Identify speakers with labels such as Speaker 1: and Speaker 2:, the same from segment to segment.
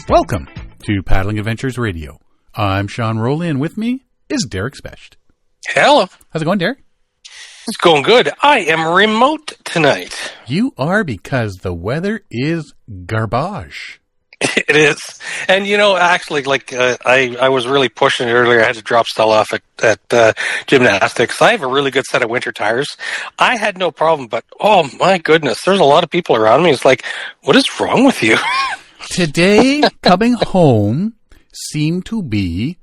Speaker 1: Welcome to Paddling Adventures Radio. I'm Sean Rowley, and with me is Derek Specht.
Speaker 2: Hello.
Speaker 1: How's it going, Derek?
Speaker 2: It's going good. I am remote tonight.
Speaker 1: You are, because the weather is garbage.
Speaker 2: It is. And, actually, I was really pushing it earlier. I had to drop Stella off at gymnastics. I have a really good set of winter tires. I had no problem, but, oh, my goodness, there's a lot of people around me. It's like, what is wrong with you?
Speaker 1: Today, coming home seemed to be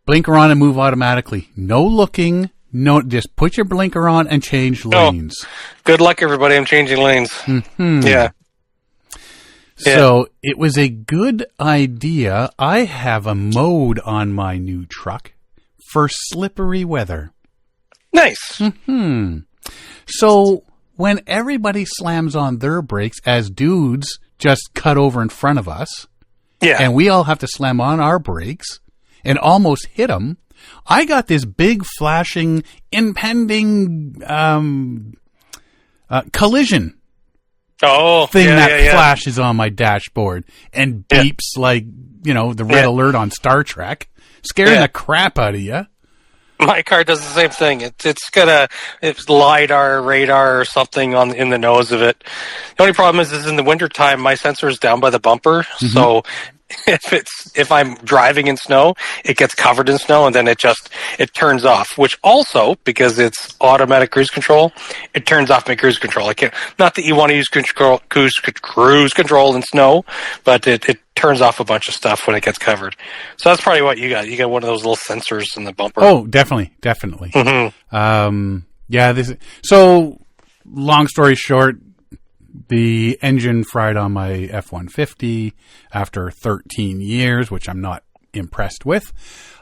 Speaker 1: blinker on and move automatically. No looking, just put your blinker on and change lanes.
Speaker 2: Oh, good luck, everybody. I'm changing lanes.
Speaker 1: Mm-hmm.
Speaker 2: Yeah.
Speaker 1: So it was a good idea. I have a mode on my new truck for slippery weather.
Speaker 2: Nice.
Speaker 1: Mm-hmm. So when everybody slams on their brakes as dudes just cut over in front of us, and we all have to slam on our brakes and almost hit them, I got this big flashing impending collision thing that flashes on my dashboard and beeps like, the red alert on Star Trek, scaring the crap out of you.
Speaker 2: My car does the same thing. It's LiDAR, radar, or something in the nose of it. The only problem is in the wintertime, my sensor is down by the bumper. Mm-hmm. So if I'm driving in snow, it gets covered in snow, and then it turns off. Which also, because it's automatic cruise control, it turns off my cruise control. Not that you want to use cruise control in snow, but it turns off a bunch of stuff when it gets covered. So that's probably what you got. You got one of those little sensors in the bumper.
Speaker 1: Oh, definitely. Mm-hmm. So long story short, the engine fried on my F-150 after 13 years, which I'm not impressed with.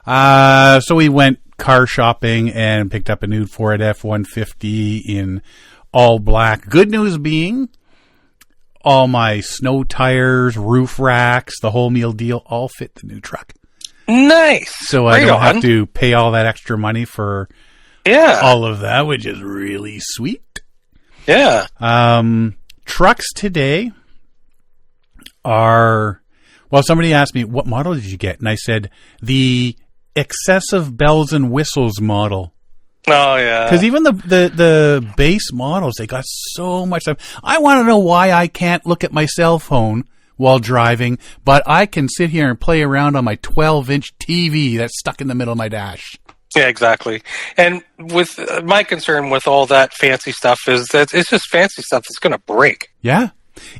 Speaker 1: So we went car shopping and picked up a new Ford F-150 in all black. Good news being, all my snow tires, roof racks, the whole meal deal, all fit the new truck.
Speaker 2: Nice.
Speaker 1: So I don't have to pay all that extra money for all of that, which is really sweet.
Speaker 2: Yeah.
Speaker 1: Trucks today are, somebody asked me, what model did you get? And I said, the excessive bells and whistles model.
Speaker 2: Oh, yeah.
Speaker 1: Because even the base models, they got so much stuff. I want to know why I can't look at my cell phone while driving, but I can sit here and play around on my 12-inch TV that's stuck in the middle of my dash.
Speaker 2: Yeah, exactly. And with my concern with all that fancy stuff is that it's just fancy stuff that's going to break.
Speaker 1: Yeah.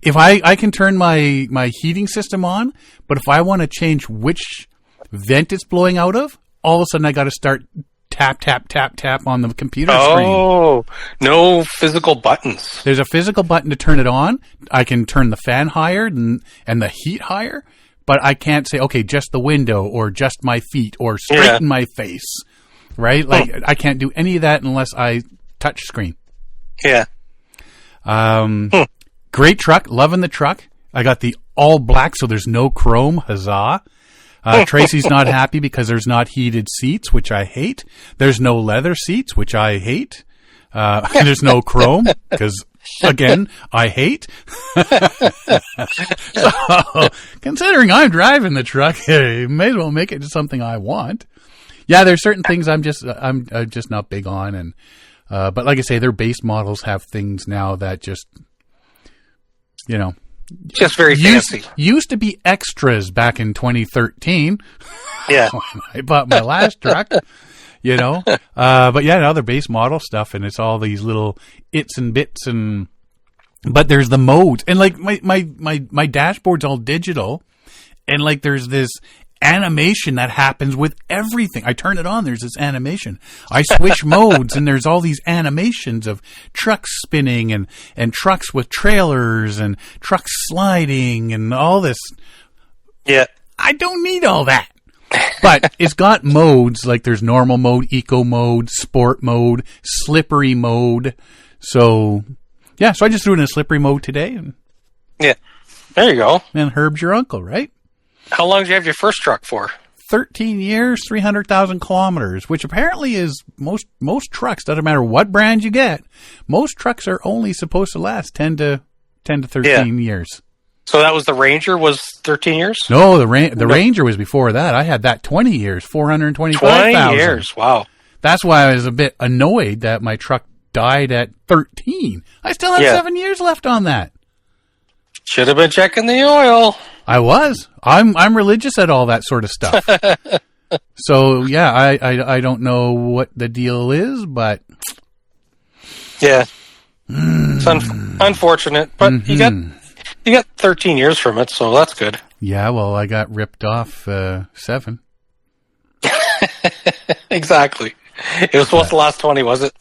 Speaker 1: If I can turn my heating system on, but if I want to change which vent it's blowing out of, all of a sudden I got to start tap, tap, tap, tap on the computer screen.
Speaker 2: Oh, no physical buttons.
Speaker 1: There's a physical button to turn it on. I can turn the fan higher and the heat higher, but I can't say, okay, just the window or just my feet or straighten my face, right? Like I can't do any of that unless I touch screen.
Speaker 2: Yeah.
Speaker 1: Great truck. Loving the truck. I got the all black, so there's no chrome. Huzzah. Tracy's not happy because there's not heated seats, which I hate. There's no leather seats, which I hate. There's no chrome because, again, I hate. So, considering I'm driving the truck, hey, may as well make it something I want. Yeah, there's certain things I'm just not big on, and but like I say, their base models have things now that just,
Speaker 2: just very fancy.
Speaker 1: Used to be extras back in 2013.
Speaker 2: Yeah.
Speaker 1: When I bought my last truck, but now they're base model stuff, and it's all these little its and bits, but there's the modes, and like my dashboard's all digital, and like there's this animation that happens with everything. I turn it on, there's this animation. I switch modes, and there's all these animations of trucks spinning and trucks with trailers and trucks sliding and all this.
Speaker 2: Yeah.
Speaker 1: I don't need all that. But it's got modes, like there's normal mode, eco mode, sport mode, slippery mode. So I just threw it in a slippery mode today. And
Speaker 2: yeah. There you go.
Speaker 1: And Herb's your uncle, right?
Speaker 2: How long did you have your first truck for?
Speaker 1: 13 years, 300,000 kilometers, which apparently is most trucks. Doesn't matter what brand you get. Most trucks are only supposed to last 10 to 13 years.
Speaker 2: So that was the Ranger was 13 years?
Speaker 1: No, the Ranger was before that. I had that 20 years, 425,000.
Speaker 2: 20 years, wow.
Speaker 1: That's why I was a bit annoyed that my truck died at 13. I still have 7 years left on that.
Speaker 2: Should have been checking the oil.
Speaker 1: I was. I'm religious at all that sort of stuff. So yeah, I don't know what the deal is, but
Speaker 2: yeah, it's unfortunate. But you got 13 years from it, so that's good.
Speaker 1: Yeah, well, I got ripped off 7.
Speaker 2: Exactly. It was supposed to last 20, was it?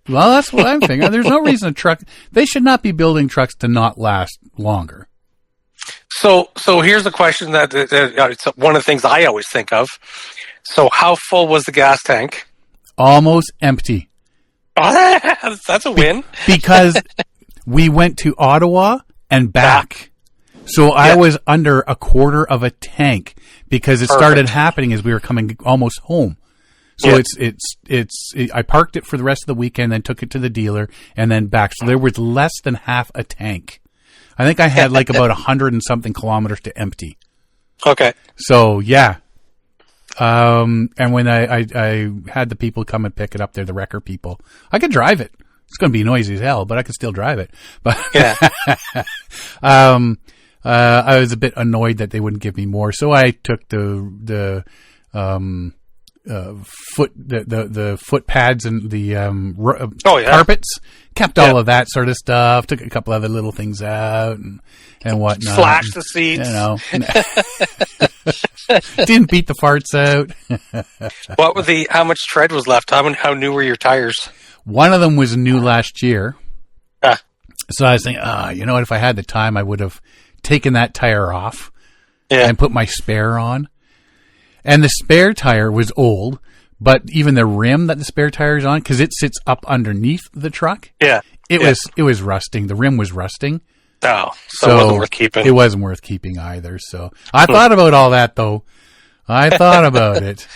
Speaker 1: Well, that's what I'm thinking. There's no reason a truck. They should not be building trucks to not last longer.
Speaker 2: So here's a question that it's one of the things I always think of. So how full was the gas tank?
Speaker 1: Almost empty.
Speaker 2: That's a win.
Speaker 1: Because we went to Ottawa and back. So I was under a quarter of a tank because it started happening as we were coming almost home. So I parked it for the rest of the weekend, then took it to the dealer and then back. So there was less than half a tank. I think I had like about 100 and something kilometers to empty.
Speaker 2: Okay.
Speaker 1: So yeah. And when I had the people come and pick it up, they're the wrecker people. I could drive it. It's going to be noisy as hell, but I could still drive it. But I was a bit annoyed that they wouldn't give me more. So I took the foot pads and the carpets, kept all of that sort of stuff, took a couple other little things out and whatnot.
Speaker 2: Slashed the seats.
Speaker 1: You know. Didn't beat the farts out.
Speaker 2: What were how much tread was left? How new were your tires?
Speaker 1: One of them was new last year. So I was thinking, you know what, if I had the time, I would have taken that tire off and put my spare on. And the spare tire was old, but even the rim that the spare tire is on, because it sits up underneath the truck, it was rusting. The rim was rusting.
Speaker 2: Oh, so it wasn't worth keeping.
Speaker 1: It wasn't worth keeping either. So I thought about all that, though. I thought about it,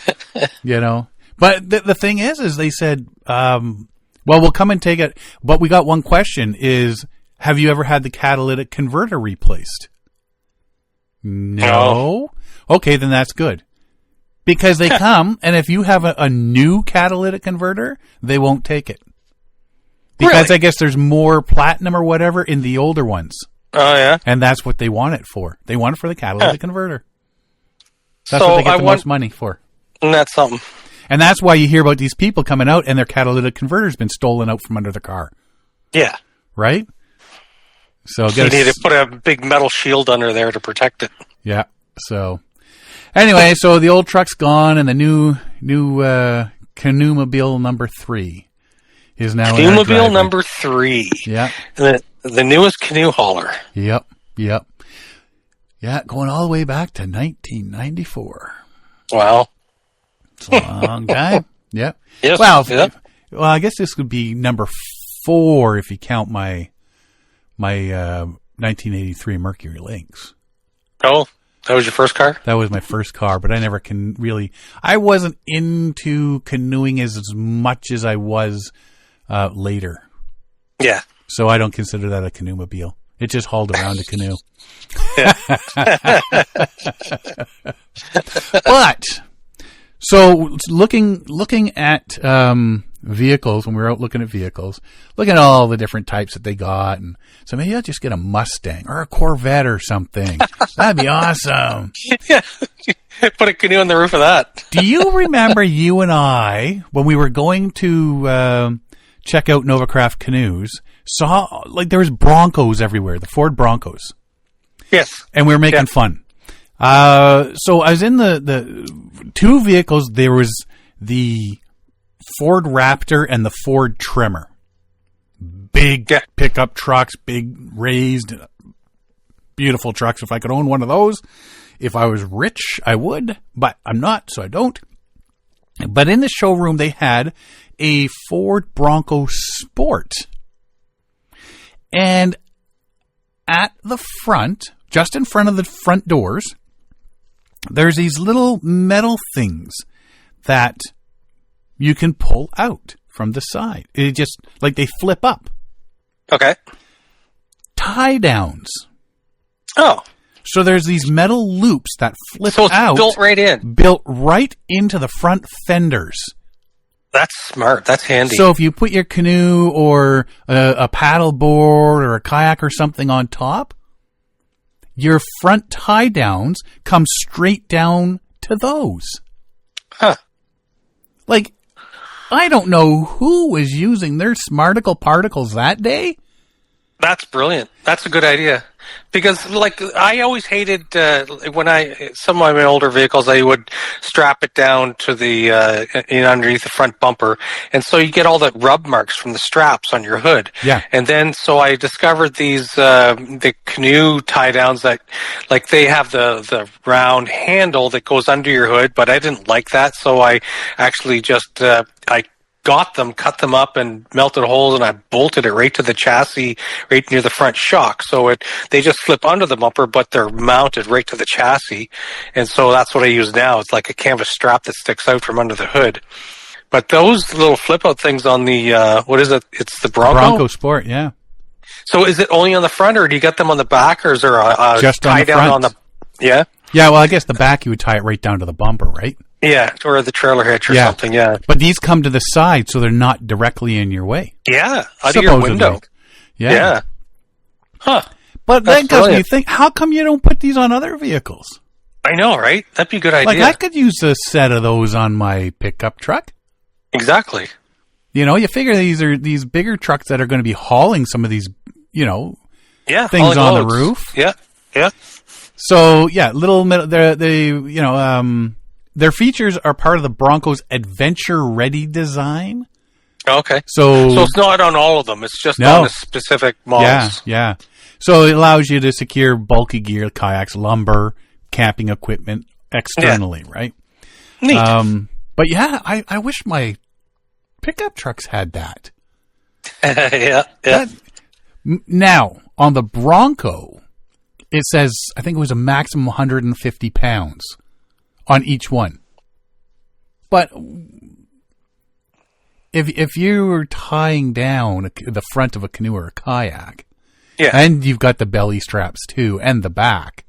Speaker 1: you know. But the thing is they said, well, we'll come and take it. But we got one question is, have you ever had the catalytic converter replaced? No. Okay, then that's good. Because they come, and if you have a new catalytic converter, they won't take it. Because I guess there's more platinum or whatever in the older ones.
Speaker 2: Oh, yeah?
Speaker 1: And that's what they want it for. They want it for the catalytic converter. That's what they get the most money for.
Speaker 2: And that's something.
Speaker 1: And that's why you hear about these people coming out and their catalytic converter's been stolen out from under the car.
Speaker 2: Yeah.
Speaker 1: Right? So
Speaker 2: you need to put a big metal shield under there to protect it.
Speaker 1: Yeah. So anyway, so the old truck's gone and the new Canoemobile number 3 is now in our driveway.
Speaker 2: Canoemobile number 3.
Speaker 1: Yeah.
Speaker 2: The newest canoe hauler.
Speaker 1: Yep. Yeah, going all the way back to 1994.
Speaker 2: Wow.
Speaker 1: It's a long time. Yep.
Speaker 2: Yes.
Speaker 1: Well, I guess this would be number 4 if you count my 1983 Mercury Lynx.
Speaker 2: Oh, that was your first car?
Speaker 1: That was my first car, but I never I wasn't into canoeing as much as I was later.
Speaker 2: Yeah.
Speaker 1: So I don't consider that a canoemobile. It just hauled around a canoe. But so looking at vehicles, when we were out looking at vehicles, looking at all the different types that they got, and so maybe I'll just get a Mustang or a Corvette or something. That'd be awesome.
Speaker 2: Yeah. Put a canoe on the roof of that.
Speaker 1: Do you remember you and I, when we were going to check out Novacraft canoes, saw like there was Broncos everywhere, the Ford Broncos.
Speaker 2: Yes.
Speaker 1: And we were making fun. So I was in the two vehicles. There was the Ford Raptor and the Ford Trimmer. Big pickup trucks, big raised, beautiful trucks. If I could own one of those, if I was rich, I would, but I'm not, so I don't. But in the showroom, they had a Ford Bronco Sport. And at the front, just in front of the front doors, there's these little metal things that you can pull out from the side. It just, like they flip up.
Speaker 2: Okay.
Speaker 1: Tie downs.
Speaker 2: Oh.
Speaker 1: So there's these metal loops that flip
Speaker 2: So it's
Speaker 1: out.
Speaker 2: built right in.
Speaker 1: Built right into the front fenders.
Speaker 2: That's smart. That's handy.
Speaker 1: So if you put your canoe or a paddle board or a kayak or something on top, your front tie downs come straight down to those.
Speaker 2: Huh.
Speaker 1: Like, I don't know who was using their Smarticle particles that day.
Speaker 2: That's brilliant. That's a good idea. Because, like, I always hated when some of my older vehicles, I would strap it down to the underneath the front bumper, and so you get all the rub marks from the straps on your hood.
Speaker 1: Yeah.
Speaker 2: And then so I discovered these the canoe tie downs that, like, they have the round handle that goes under your hood, but I didn't like that, so I actually just I got them, cut them up, and melted holes, and I bolted it right to the chassis, right near the front shock. So they just flip under the bumper, but they're mounted right to the chassis. And so that's what I use now. It's like a canvas strap that sticks out from under the hood. But those little flip-out things on the, what is it? It's the Bronco?
Speaker 1: Bronco Sport, yeah.
Speaker 2: So is it only on the front, or do you get them on the back, or is there a
Speaker 1: Just on
Speaker 2: tie
Speaker 1: the
Speaker 2: down
Speaker 1: front.
Speaker 2: on the... Yeah?
Speaker 1: Yeah, well, I guess the back you would tie it right down to the bumper, right?
Speaker 2: Yeah, or the trailer hitch or something, yeah.
Speaker 1: But these come to the side, so they're not directly in your way.
Speaker 2: Yeah, out of your window.
Speaker 1: Yeah.
Speaker 2: Huh.
Speaker 1: But
Speaker 2: That's
Speaker 1: that does me
Speaker 2: brilliant.
Speaker 1: think, how come you don't put these on other vehicles?
Speaker 2: I know, right? That'd be a good idea.
Speaker 1: Like, I could use a set of those on my pickup truck.
Speaker 2: Exactly.
Speaker 1: You know, you figure these are these bigger trucks that are going to be hauling some of these, you know, things
Speaker 2: hauling
Speaker 1: on
Speaker 2: loads.
Speaker 1: the roof.
Speaker 2: Yeah, yeah.
Speaker 1: So, yeah, their features are part of the Bronco's Adventure Ready design.
Speaker 2: Okay.
Speaker 1: So
Speaker 2: it's not on all of them. It's just
Speaker 1: No.
Speaker 2: on the specific models.
Speaker 1: Yeah. So it allows you to secure bulky gear, kayaks, lumber, camping equipment externally, right?
Speaker 2: Neat.
Speaker 1: But yeah, I wish my pickup trucks had that.
Speaker 2: Yeah.
Speaker 1: Now, on the Bronco, it says, I think it was a maximum 150 pounds on each one. But if you were tying down the front of a canoe or a kayak, and you've got the belly straps too, and the back,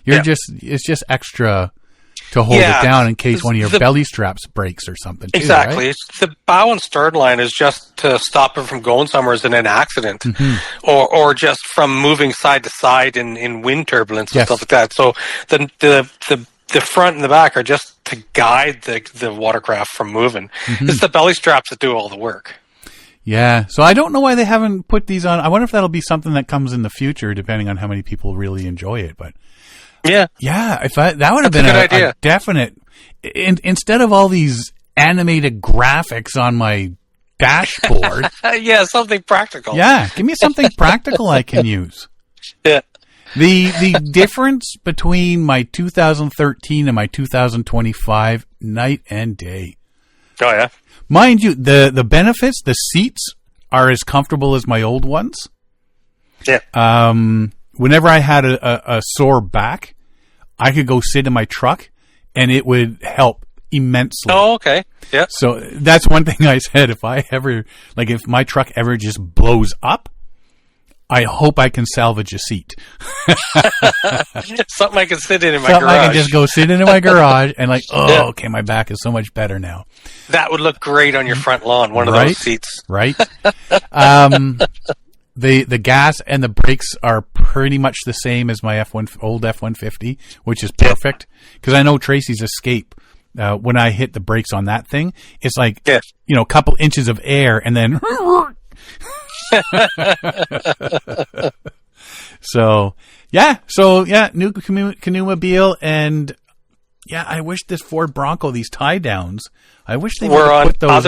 Speaker 1: it's just extra to hold it down in case one of your belly straps breaks or something. Too,
Speaker 2: Exactly.
Speaker 1: right?
Speaker 2: It's the bow and stern line is just to stop it from going somewhere in an accident, or just from moving side to side in wind turbulence and stuff like that. So the front and the back are just to guide the watercraft from moving. It's the belly straps that do all the work.
Speaker 1: Yeah. So I don't know why they haven't put these on. I wonder if that'll be something that comes in the future, depending on how many people really enjoy it. But yeah, that would have been a definite. Instead of all these animated graphics on my dashboard,
Speaker 2: something practical.
Speaker 1: Yeah, give me something practical I can use.
Speaker 2: Yeah.
Speaker 1: The difference between my 2013 and my 2025, night and day.
Speaker 2: Oh yeah.
Speaker 1: Mind you, the benefits, the seats are as comfortable as my old ones.
Speaker 2: Yeah.
Speaker 1: Whenever I had a sore back, I could go sit in my truck and it would help immensely.
Speaker 2: Oh, okay. Yeah.
Speaker 1: So that's one thing I said. If my truck ever just blows up, I hope I can salvage a seat.
Speaker 2: Something I can sit in my
Speaker 1: garage. I can just go sit in my garage and okay, my back is so much better now.
Speaker 2: That would look great on your front lawn, one of those seats.
Speaker 1: Right. The gas and the brakes are pretty much the same as my old F-150, which is perfect because I know Tracy's Escape. When I hit the brakes on that thing, it's like a couple inches of air and then. So new canoe-mobile, and I wish this Ford Bronco, these tie downs, I wish they would have put those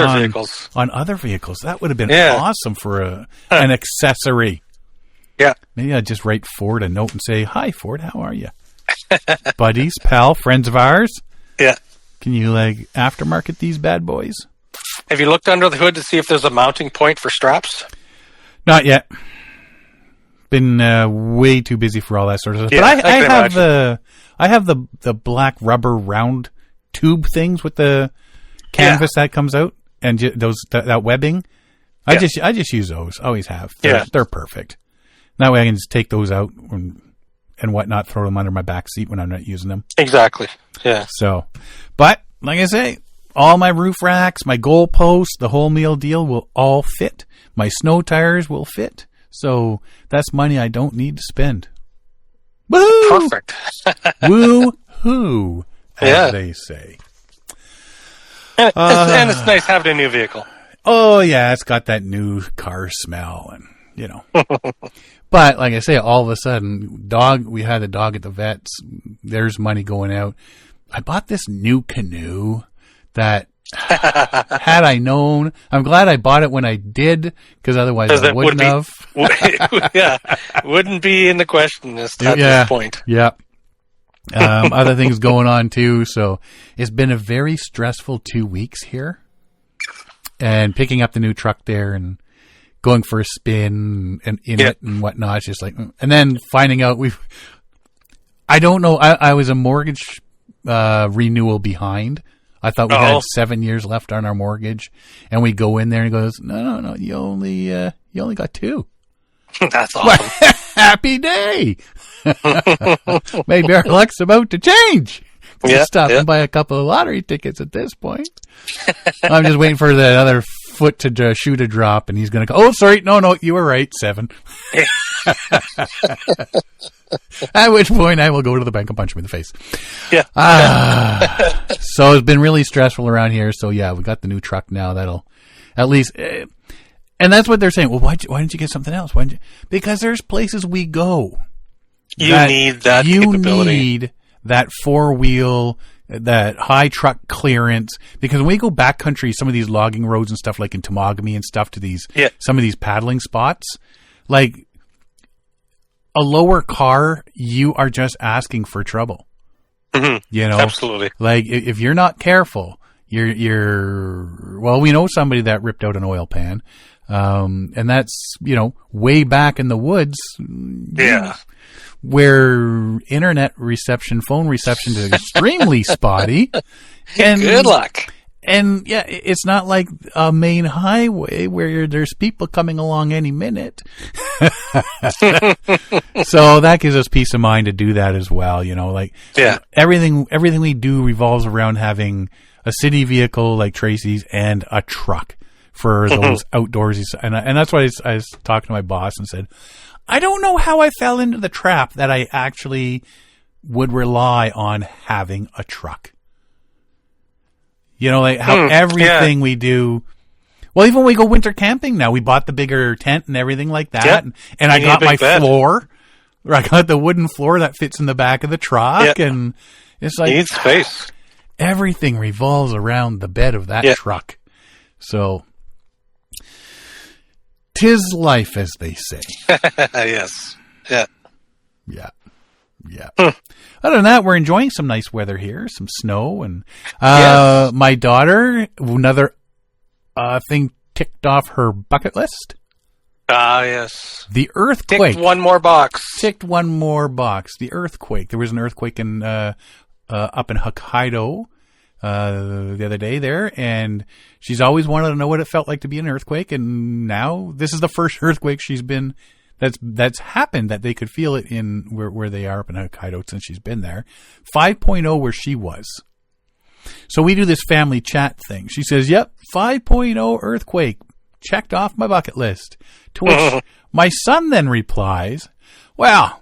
Speaker 1: on other vehicles. That would have been awesome for an accessory.
Speaker 2: Yeah.
Speaker 1: Maybe I'd just write Ford a note and say, "Hi Ford, how are you? Buddies, pal, friends of ours?
Speaker 2: Yeah.
Speaker 1: Can you aftermarket these bad boys?"
Speaker 2: Have you looked under the hood to see if there's a mounting point for straps?
Speaker 1: Not yet. Been way too busy for all that sort of stuff.
Speaker 2: Yeah,
Speaker 1: but I have the black rubber round tube things with the canvas that comes out and that webbing. I just use those. Always have. They're perfect. That way I can just take those out and whatnot, throw them under my back seat when I'm not using them.
Speaker 2: Exactly. Yeah.
Speaker 1: So, but like I say, all my roof racks, my goalposts, the whole meal deal will all fit. My snow tires will fit. So that's money I don't need to spend. Woo!
Speaker 2: Perfect.
Speaker 1: Woo-hoo, as they say.
Speaker 2: And it's nice having a new vehicle.
Speaker 1: Oh, yeah, it's got that new car smell and, But, like I say, all of a sudden, we had a dog at the vet's. There's money going out. I bought this new canoe that, had I known, I'm glad I bought it when I did, because otherwise I wouldn't have.
Speaker 2: Yeah, wouldn't be in the question at this point.
Speaker 1: Yeah. Other things going on too. So it's been a very stressful 2 weeks here, and picking up the new truck there and going for a spin and in it and whatnot. It's just like, and then finding out I don't know. I was a mortgage renewal behind. I thought we had 7 years left on our mortgage, and we go in there and he goes, no, you only got 2.
Speaker 2: That's awesome.
Speaker 1: Happy day. Maybe our luck's about to change. Stop and buy a couple of lottery tickets at this point. I'm just waiting for the other foot to shoot a drop, and he's going to go, oh, sorry, no, you were right, 7. At which point I will go to the bank and punch him in the face.
Speaker 2: Yeah.
Speaker 1: So it's been really stressful around here. So yeah, we got the new truck now. That'll at least, and that's what they're saying. Well, why didn't you get something else? Because there's places we go.
Speaker 2: You need that capability. You need
Speaker 1: that 4-wheel, that high truck clearance. Because when we go backcountry, some of these logging roads and stuff like in Temagami and stuff to these, some of these paddling spots, like, a lower car, you are just asking for trouble.
Speaker 2: Mm-hmm. Absolutely.
Speaker 1: Like if you're not careful, well, we know somebody that ripped out an oil pan, and that's way back in the woods.
Speaker 2: Yeah.
Speaker 1: Where internet reception, phone reception is extremely spotty. And
Speaker 2: good luck.
Speaker 1: And yeah, it's not like a main highway where there's people coming along any minute. So that gives us peace of mind to do that as well. Everything we do revolves around having a city vehicle like Tracy's and a truck for those outdoorsy. And that's why I was talking to my boss and said, I don't know how I fell into the trap that I actually would rely on having a truck. Like how everything we do. Well, even when we go winter camping now, we bought the bigger tent and everything like that. Yep. And I got my floor. I got the wooden floor that fits in the back of the truck. Yep. And it's like,
Speaker 2: you need space.
Speaker 1: Everything revolves around the bed of that truck. So, 'tis life, as they say.
Speaker 2: Yes. Yeah.
Speaker 1: Yeah. Yeah. Other than that, we're enjoying some nice weather here, some snow, and my daughter, another thing ticked off her bucket list.
Speaker 2: Yes.
Speaker 1: The earthquake.
Speaker 2: Ticked one more box.
Speaker 1: The earthquake. There was an earthquake in up in Hokkaido the other day there, and she's always wanted to know what it felt like to be an earthquake, and now this is the first earthquake she's been that's happened that they could feel it in where they are up in Hokkaido since she's been there. 5.0 where she was. So we do this family chat thing. She says, yep, 5.0 earthquake. Checked off my bucket list. To which my son then replies, well,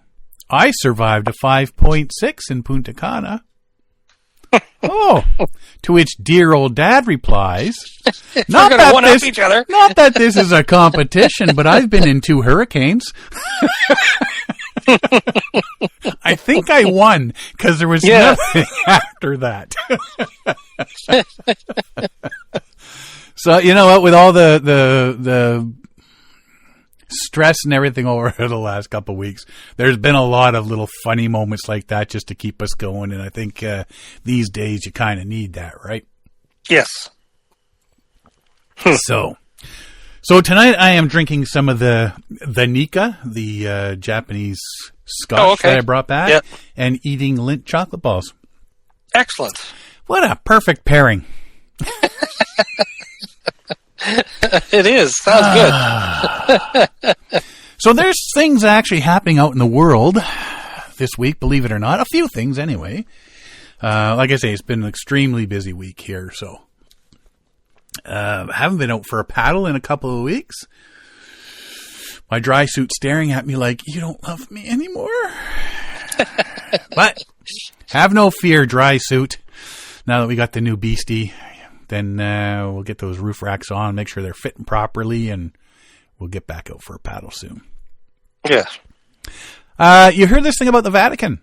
Speaker 1: I survived a 5.6 in Punta Cana. Oh, to which dear old dad replies, not that this is a competition, but I've been in 2 hurricanes. I think I won because there was nothing after that. So, you know what, with all the stress and everything over the last couple of weeks, there's been a lot of little funny moments like that just to keep us going. And I think these days you kind of need that, right?
Speaker 2: Yes.
Speaker 1: So tonight I am drinking some of the Nika, the Japanese scotch that I brought back, and eating Lindt chocolate balls.
Speaker 2: Excellent.
Speaker 1: What a perfect pairing.
Speaker 2: It is. Sounds good.
Speaker 1: So there's things actually happening out in the world. this week, believe it or not. A few things anyway. Like I say, it's been an extremely busy week here, so haven't been out for a paddle in a couple of weeks. My dry suit staring at me like, you don't love me anymore. But have no fear, dry suit. Now that we got the new beastie, then we'll get those roof racks on, make sure they're fitting properly, and we'll get back out for a paddle soon.
Speaker 2: Yes.
Speaker 1: You heard this thing about the Vatican?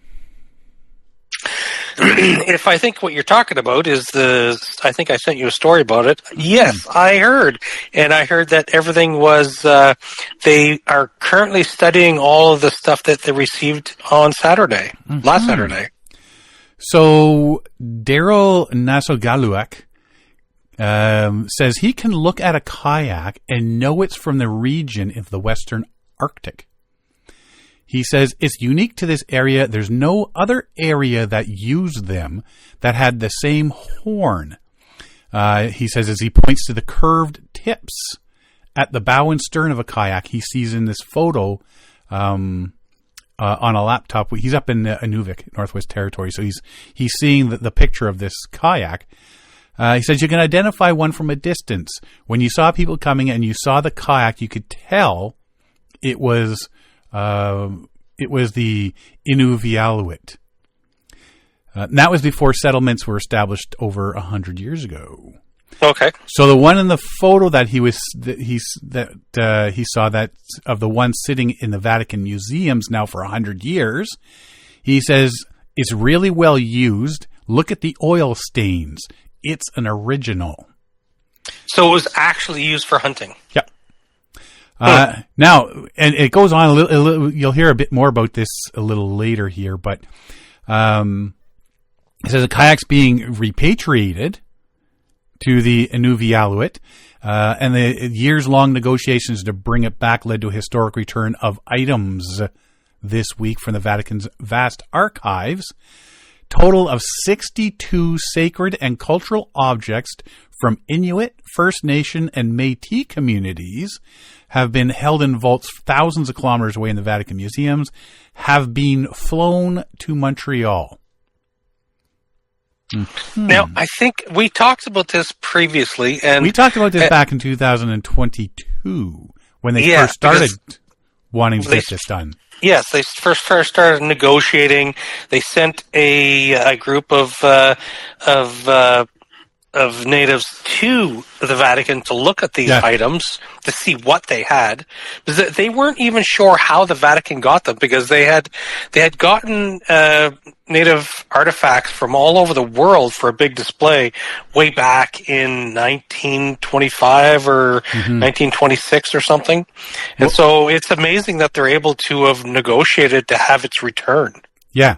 Speaker 2: If I think what you're talking about is I think I sent you a story about it. Yes, I heard. And I heard that everything was, they are currently studying all of the stuff that they received on Saturday, last Saturday.
Speaker 1: So Daryl Nasogaluak says he can look at a kayak and know it's from the region of the Western Arctic. He says it's unique to this area. There's no other area that used them that had the same horn. He says as he points to the curved tips at the bow and stern of a kayak he sees in this photo on a laptop. He's up in Inuvik, Northwest Territory, so he's seeing the picture of this kayak. He says you can identify one from a distance. When you saw people coming and you saw the kayak, you could tell it was the Inuit. And that was before settlements were established over 100 years ago.
Speaker 2: Okay.
Speaker 1: So the one in the photo that he saw that of the one sitting in the Vatican museums now for 100 years, he says it's really well used. Look at the oil stains. It's an original.
Speaker 2: So it was actually used for hunting.
Speaker 1: Yep. Now, and it goes on a little, you'll hear a bit more about this a little later here, but it says the kayak's being repatriated to the Inuit, and the years-long negotiations to bring it back led to a historic return of items this week from the Vatican's vast archives. Total of 62 sacred and cultural objects from Inuit, First Nation, and Métis communities have been held in vaults thousands of kilometers away in the Vatican museums, have been flown to Montreal. Mm-hmm.
Speaker 2: Now, I think we talked about this previously. And
Speaker 1: we talked about this back in 2022 when they first started wanting to get this done.
Speaker 2: Yes, they first started negotiating. They sent a group of natives to the Vatican to look at these items to see what they had. Because they weren't even sure how the Vatican got them, because they had gotten native artifacts from all over the world for a big display way back in 1925 or 1926 or something. And so it's amazing that they're able to have negotiated to have its return. Yeah.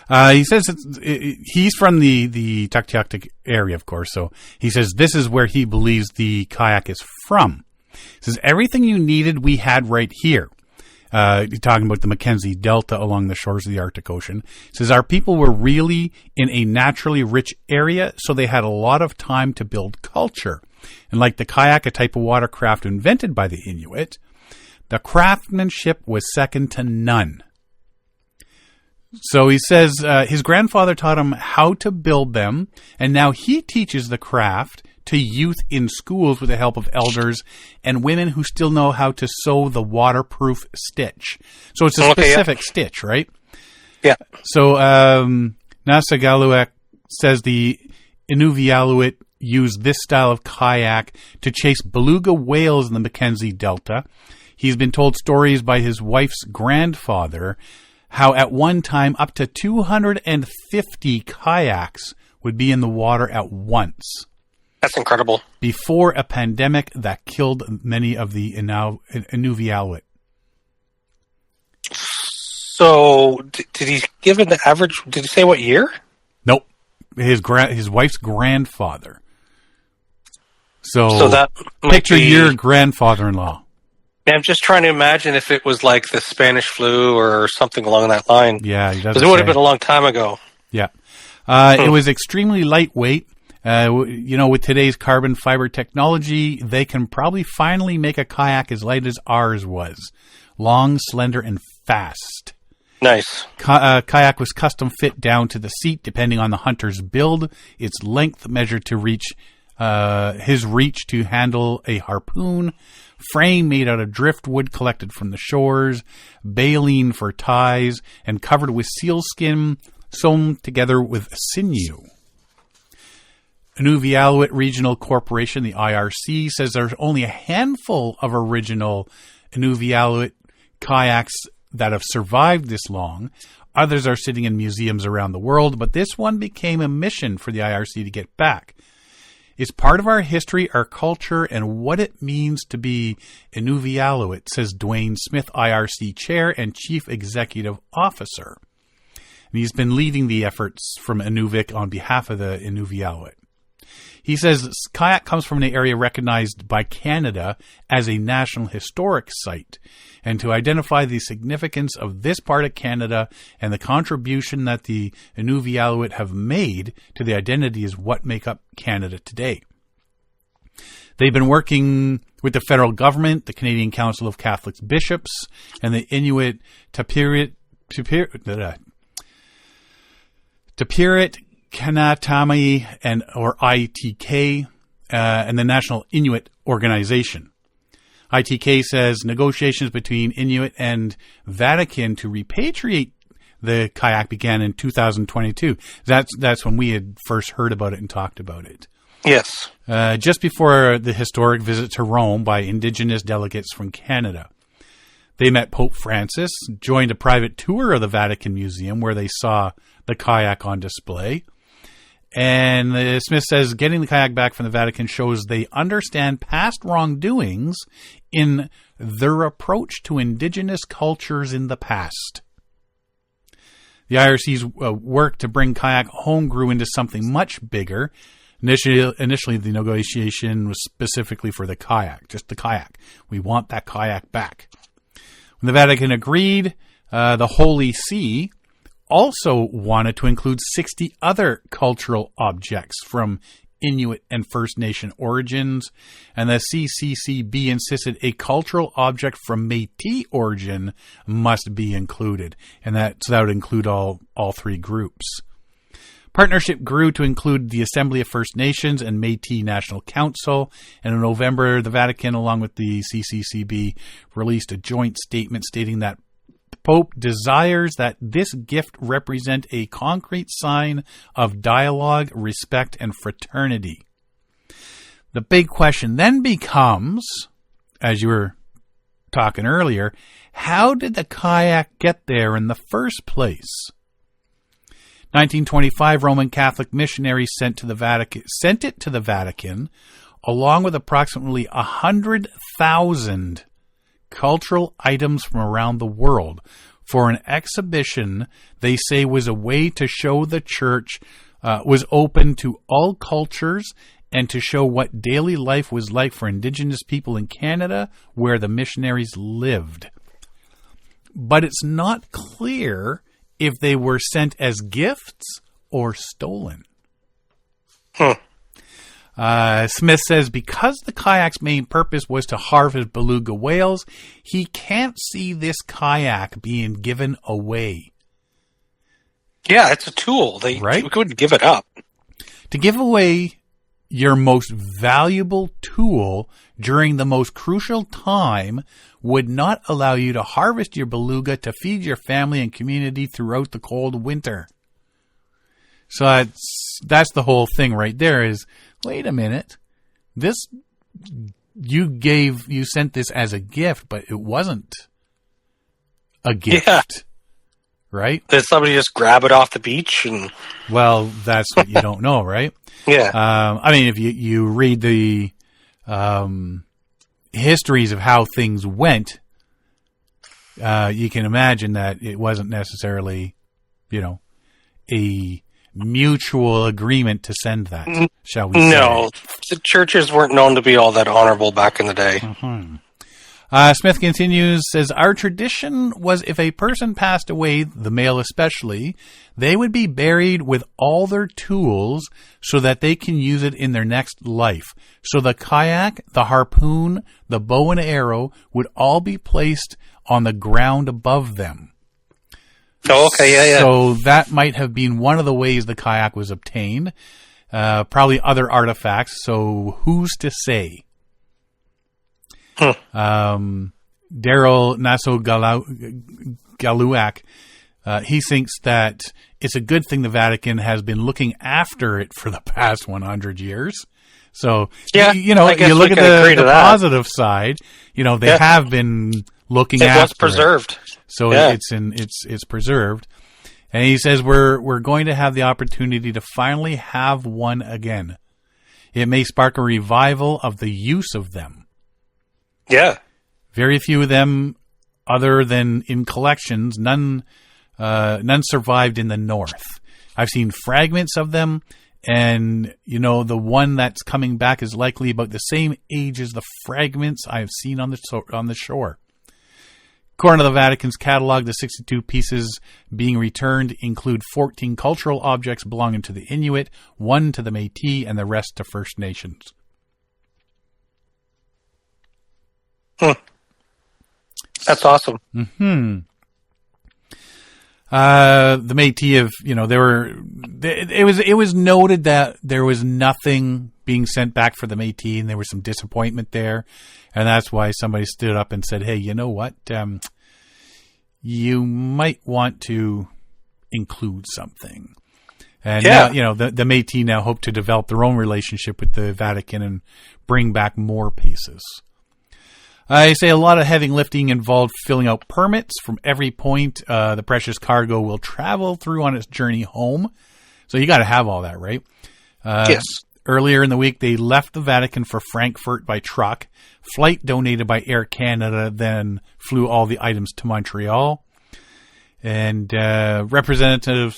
Speaker 1: He says he's from the Tuktoyaktuk area, of course, so he says this is where he believes the kayak is from. He says, everything you needed we had right here. Talking about the Mackenzie Delta along the shores of the Arctic Ocean. He says, our people were really in a naturally rich area, so they had a lot of time to build culture. And like the kayak, a type of watercraft invented by the Inuit, the craftsmanship was second to none. So he says his grandfather taught him how to build them, and now he teaches the craft to youth in schools with the help of elders and women who still know how to sew the waterproof stitch. So it's a specific stitch, right?
Speaker 2: Yeah.
Speaker 1: So Nasagaluek says the Inuvialuit used this style of kayak to chase beluga whales in the Mackenzie Delta. He's been told stories by his wife's grandfather how at one time up to 250 kayaks would be in the water at once.
Speaker 2: That's incredible.
Speaker 1: Before a pandemic that killed many of the Inuvialuit.
Speaker 2: So, did he give an average? Did he say what year?
Speaker 1: Nope. His wife's grandfather. So
Speaker 2: that
Speaker 1: picture your grandfather-in-law.
Speaker 2: I'm just trying to imagine if it was like the Spanish flu or something along that line.
Speaker 1: Yeah,
Speaker 2: because it would have been a long time ago.
Speaker 1: Yeah, it was extremely lightweight. With today's carbon fiber technology, they can probably finally make a kayak as light as ours was. Long, slender, and fast.
Speaker 2: Nice.
Speaker 1: Kayak was custom fit down to the seat, depending on the hunter's build. Its length measured to reach his reach to handle a harpoon. Frame made out of driftwood collected from the shores. Baleen for ties, and covered with sealskin sewn together with sinew. Inuvialuit Regional Corporation, the IRC, says there's only a handful of original Inuvialuit kayaks that have survived this long. Others are sitting in museums around the world, but this one became a mission for the IRC to get back. It's part of our history, our culture, and what it means to be Inuvialuit, says Dwayne Smith, IRC Chair and Chief Executive Officer. And he's been leading the efforts from Inuvik on behalf of the Inuvialuit. He says kayak comes from an area recognized by Canada as a National Historic Site, and to identify the significance of this part of Canada and the contribution that the Inuvialuit have made to the identity is what make up Canada today. They've been working with the federal government, the Canadian Council of Catholic Bishops, and the Inuit Tapirit Kanatami or ITK, and the National Inuit Organization. ITK says negotiations between Inuit and Vatican to repatriate the kayak began in 2022. That's when we had first heard about it and talked about it.
Speaker 2: Yes.
Speaker 1: Just before the historic visit to Rome by Indigenous delegates from Canada. They met Pope Francis, joined a private tour of the Vatican Museum where they saw the kayak on display. And Smith says getting the kayak back from the Vatican shows they understand past wrongdoings in their approach to indigenous cultures in the past. The IRC's work to bring kayak home grew into something much bigger. Initially, the negotiation was specifically for the kayak, just the kayak. We want that kayak back. When the Vatican agreed, the Holy See also wanted to include 60 other cultural objects from Inuit and First Nation origins, and the CCCB insisted a cultural object from Métis origin must be included, and that would include all three groups. Partnership grew to include the Assembly of First Nations and Métis National Council, and in November, the Vatican, along with the CCCB, released a joint statement stating that Pope desires that this gift represent a concrete sign of dialogue, respect, and fraternity. The big question then becomes, as you were talking earlier, how did the kayak get there in the first place? 1925, Roman Catholic missionaries sent it to the Vatican, along with approximately 100,000 cultural items from around the world, for an exhibition they say was a way to show the church was open to all cultures and to show what daily life was like for Indigenous people in Canada where the missionaries lived. But it's not clear if they were sent as gifts or stolen. Smith says because the kayak's main purpose was to harvest beluga whales, he can't see this kayak being given away.
Speaker 2: Yeah, it's a tool.
Speaker 1: Right?
Speaker 2: We couldn't give it up.
Speaker 1: To give away your most valuable tool during the most crucial time would not allow you to harvest your beluga to feed your family and community throughout the cold winter. So that's the whole thing right there is, wait a minute, you sent this as a gift, but it wasn't a gift. Yeah. Right?
Speaker 2: Did somebody just grab it off the beach?
Speaker 1: Well, that's what you don't know, right?
Speaker 2: Yeah.
Speaker 1: I mean, if you read the histories of how things went, you can imagine that it wasn't necessarily, a mutual agreement to send that, shall we say.
Speaker 2: No, the churches weren't known to be all that honorable back in the day.
Speaker 1: Mm-hmm. Smith continues, says, our tradition was if a person passed away, the male especially, they would be buried with all their tools so that they can use it in their next life. So the kayak, the harpoon, the bow and arrow would all be placed on the ground above them.
Speaker 2: Oh, okay, yeah.
Speaker 1: So that might have been one of the ways the kayak was obtained. Probably other artifacts. So who's to say? Daryl Naso-Galuak, he thinks that it's a good thing the Vatican has been looking after it for the past 100 years. So, you look at the positive side, they have been looking after it. It was
Speaker 2: preserved.
Speaker 1: So it's preserved. And he says we're going to have the opportunity to finally have one again. It may spark a revival of the use of them.
Speaker 2: Yeah.
Speaker 1: Very few of them, other than in collections, none survived in the north. I've seen fragments of them, and the one that's coming back is likely about the same age as the fragments I've seen on the shore. According to the Vatican's catalog, the 62 pieces being returned include 14 cultural objects belonging to the Inuit, 1 to the Métis, and the rest to First Nations.
Speaker 2: That's awesome.
Speaker 1: Mm-hmm. The Métis it was noted that there was nothing being sent back for the Métis, and there was some disappointment there, and that's why somebody stood up and said, "Hey, you know what? You might want to include something." And now, the Métis now hope to develop their own relationship with the Vatican and bring back more pieces. I say a lot of heavy lifting involved filling out permits from every point the precious cargo will travel through on its journey home. So you got to have all that, right?
Speaker 2: Yes.
Speaker 1: Earlier in the week, they left the Vatican for Frankfurt by truck. Flight donated by Air Canada then flew all the items to Montreal. And representatives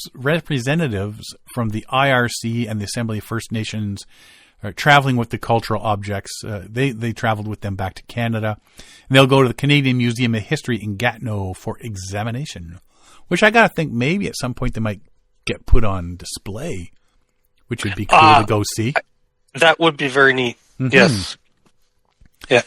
Speaker 1: from the IRC and the Assembly of First Nations traveling with the cultural objects. They traveled with them back to Canada. And they'll go to the Canadian Museum of History in Gatineau for examination, which I got to think maybe at some point they might get put on display, which would be cool to go see.
Speaker 2: That would be very neat. Mm-hmm. Yes. Yeah.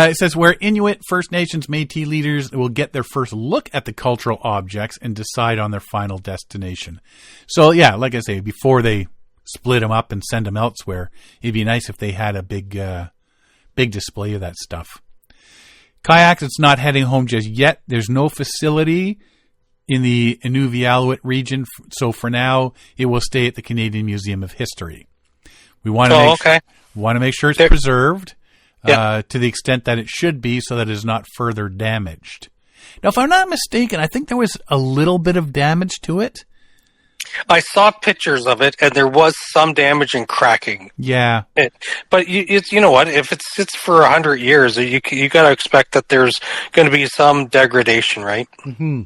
Speaker 1: It says where Inuit, First Nations, Métis leaders will get their first look at the cultural objects and decide on their final destination. So, yeah, like I say, before they split them up and send them elsewhere, it'd be nice if they had a big display of that stuff. Kayaks, it's not heading home just yet. There's no facility in the Inuit region, so for now, it will stay at the Canadian Museum of History. We want to make sure it's preserved to the extent that it should be, so that it is not further damaged. Now, if I'm not mistaken, I think there was a little bit of damage to it.
Speaker 2: I saw pictures of it, and there was some damage and cracking.
Speaker 1: Yeah,
Speaker 2: but you know what? If it sits for 100 years, you got to expect that there's going to be some degradation, right?
Speaker 1: Mm-hmm.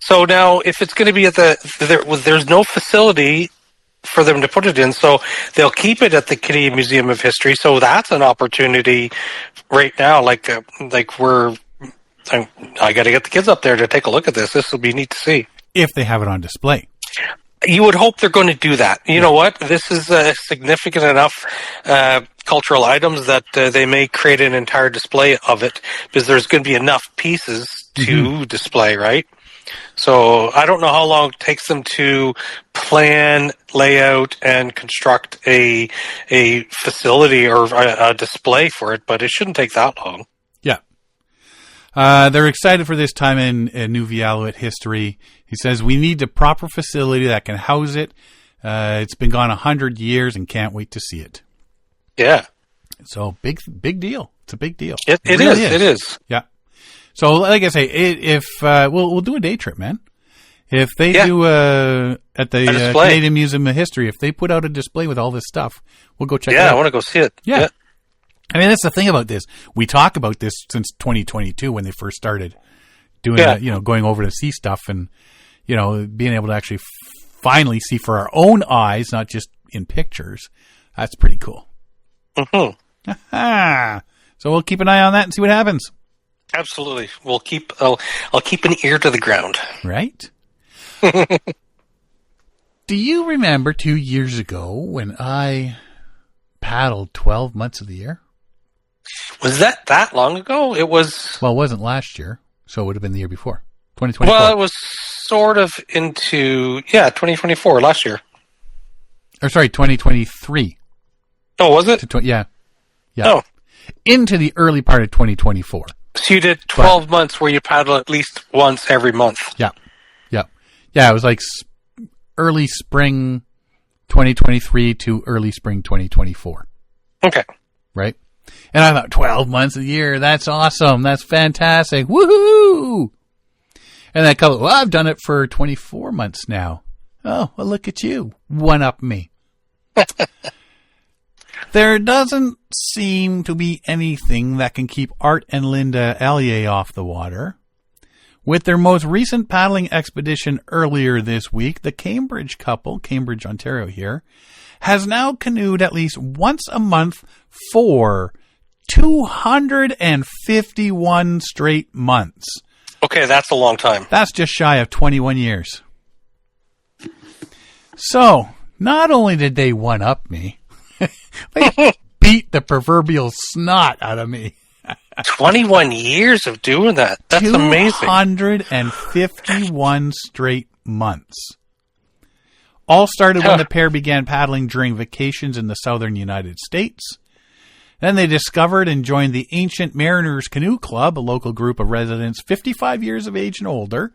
Speaker 2: So now, if it's going to be at there's no facility for them to put it in, so they'll keep it at the Canadian Museum of History. So that's an opportunity right now. I got to get the kids up there to take a look at this. This will be neat to see.
Speaker 1: If they have it on display.
Speaker 2: You would hope they're going to do that. You know what? This is significant enough cultural items that they may create an entire display of it, because there's going to be enough pieces to display, right? So I don't know how long it takes them to plan, layout, and construct a facility or a display for it, but it shouldn't take that long.
Speaker 1: Yeah. They're excited for this time in Inuit history. He says, we need the proper facility that can house it. It's been gone 100 years and can't wait to see it.
Speaker 2: Yeah.
Speaker 1: So big deal. It's a big deal.
Speaker 2: It really is. It is.
Speaker 1: Yeah. So like I say, if we'll do a day trip, man. If they do at the Canadian Museum of History, if they put out a display with all this stuff, we'll go check it out.
Speaker 2: Yeah, I want to go see it.
Speaker 1: Yeah. I mean, that's the thing about this. We talk about this since 2022 when they first started doing going over to see stuff and, being able to actually finally see for our own eyes, not just in pictures. That's pretty cool.
Speaker 2: Mm-hmm.
Speaker 1: So we'll keep an eye on that and see what happens.
Speaker 2: Absolutely. I'll keep an ear to the ground.
Speaker 1: Right? Do you remember 2 years ago when I paddled 12 months of the year?
Speaker 2: Was that long ago? It was...
Speaker 1: Well, it wasn't last year, so it would have been the year before. 2024.
Speaker 2: Well, it was sort of into 2024 last year.
Speaker 1: Or sorry, 2023.
Speaker 2: Oh, was it?
Speaker 1: Yeah.
Speaker 2: Oh.
Speaker 1: Into the early part of 2024.
Speaker 2: So you did 12 months where you paddle at least once every month.
Speaker 1: Yeah. Yeah, it was like early spring 2023 to early spring 2024.
Speaker 2: Okay.
Speaker 1: Right? And I thought 12 months a year, that's awesome. That's fantastic. Woohoo! And then I've done it for 24 months now. Oh, well, look at you. One up me. There doesn't seem to be anything that can keep Art and Linda Allier off the water. With their most recent paddling expedition earlier this week, the Cambridge couple, Cambridge, Ontario here, has now canoed at least once a month for 251 straight months.
Speaker 2: Okay, that's a long time.
Speaker 1: That's just shy of 21 years. So, not only did they one-up me, they beat the proverbial snot out of me.
Speaker 2: 21 years of doing that. That's amazing.
Speaker 1: 251 straight months. All started when the pair began paddling during vacations in the southern United States. Then they discovered and joined the Ancient Mariners Canoe Club, a local group of residents 55 years of age and older,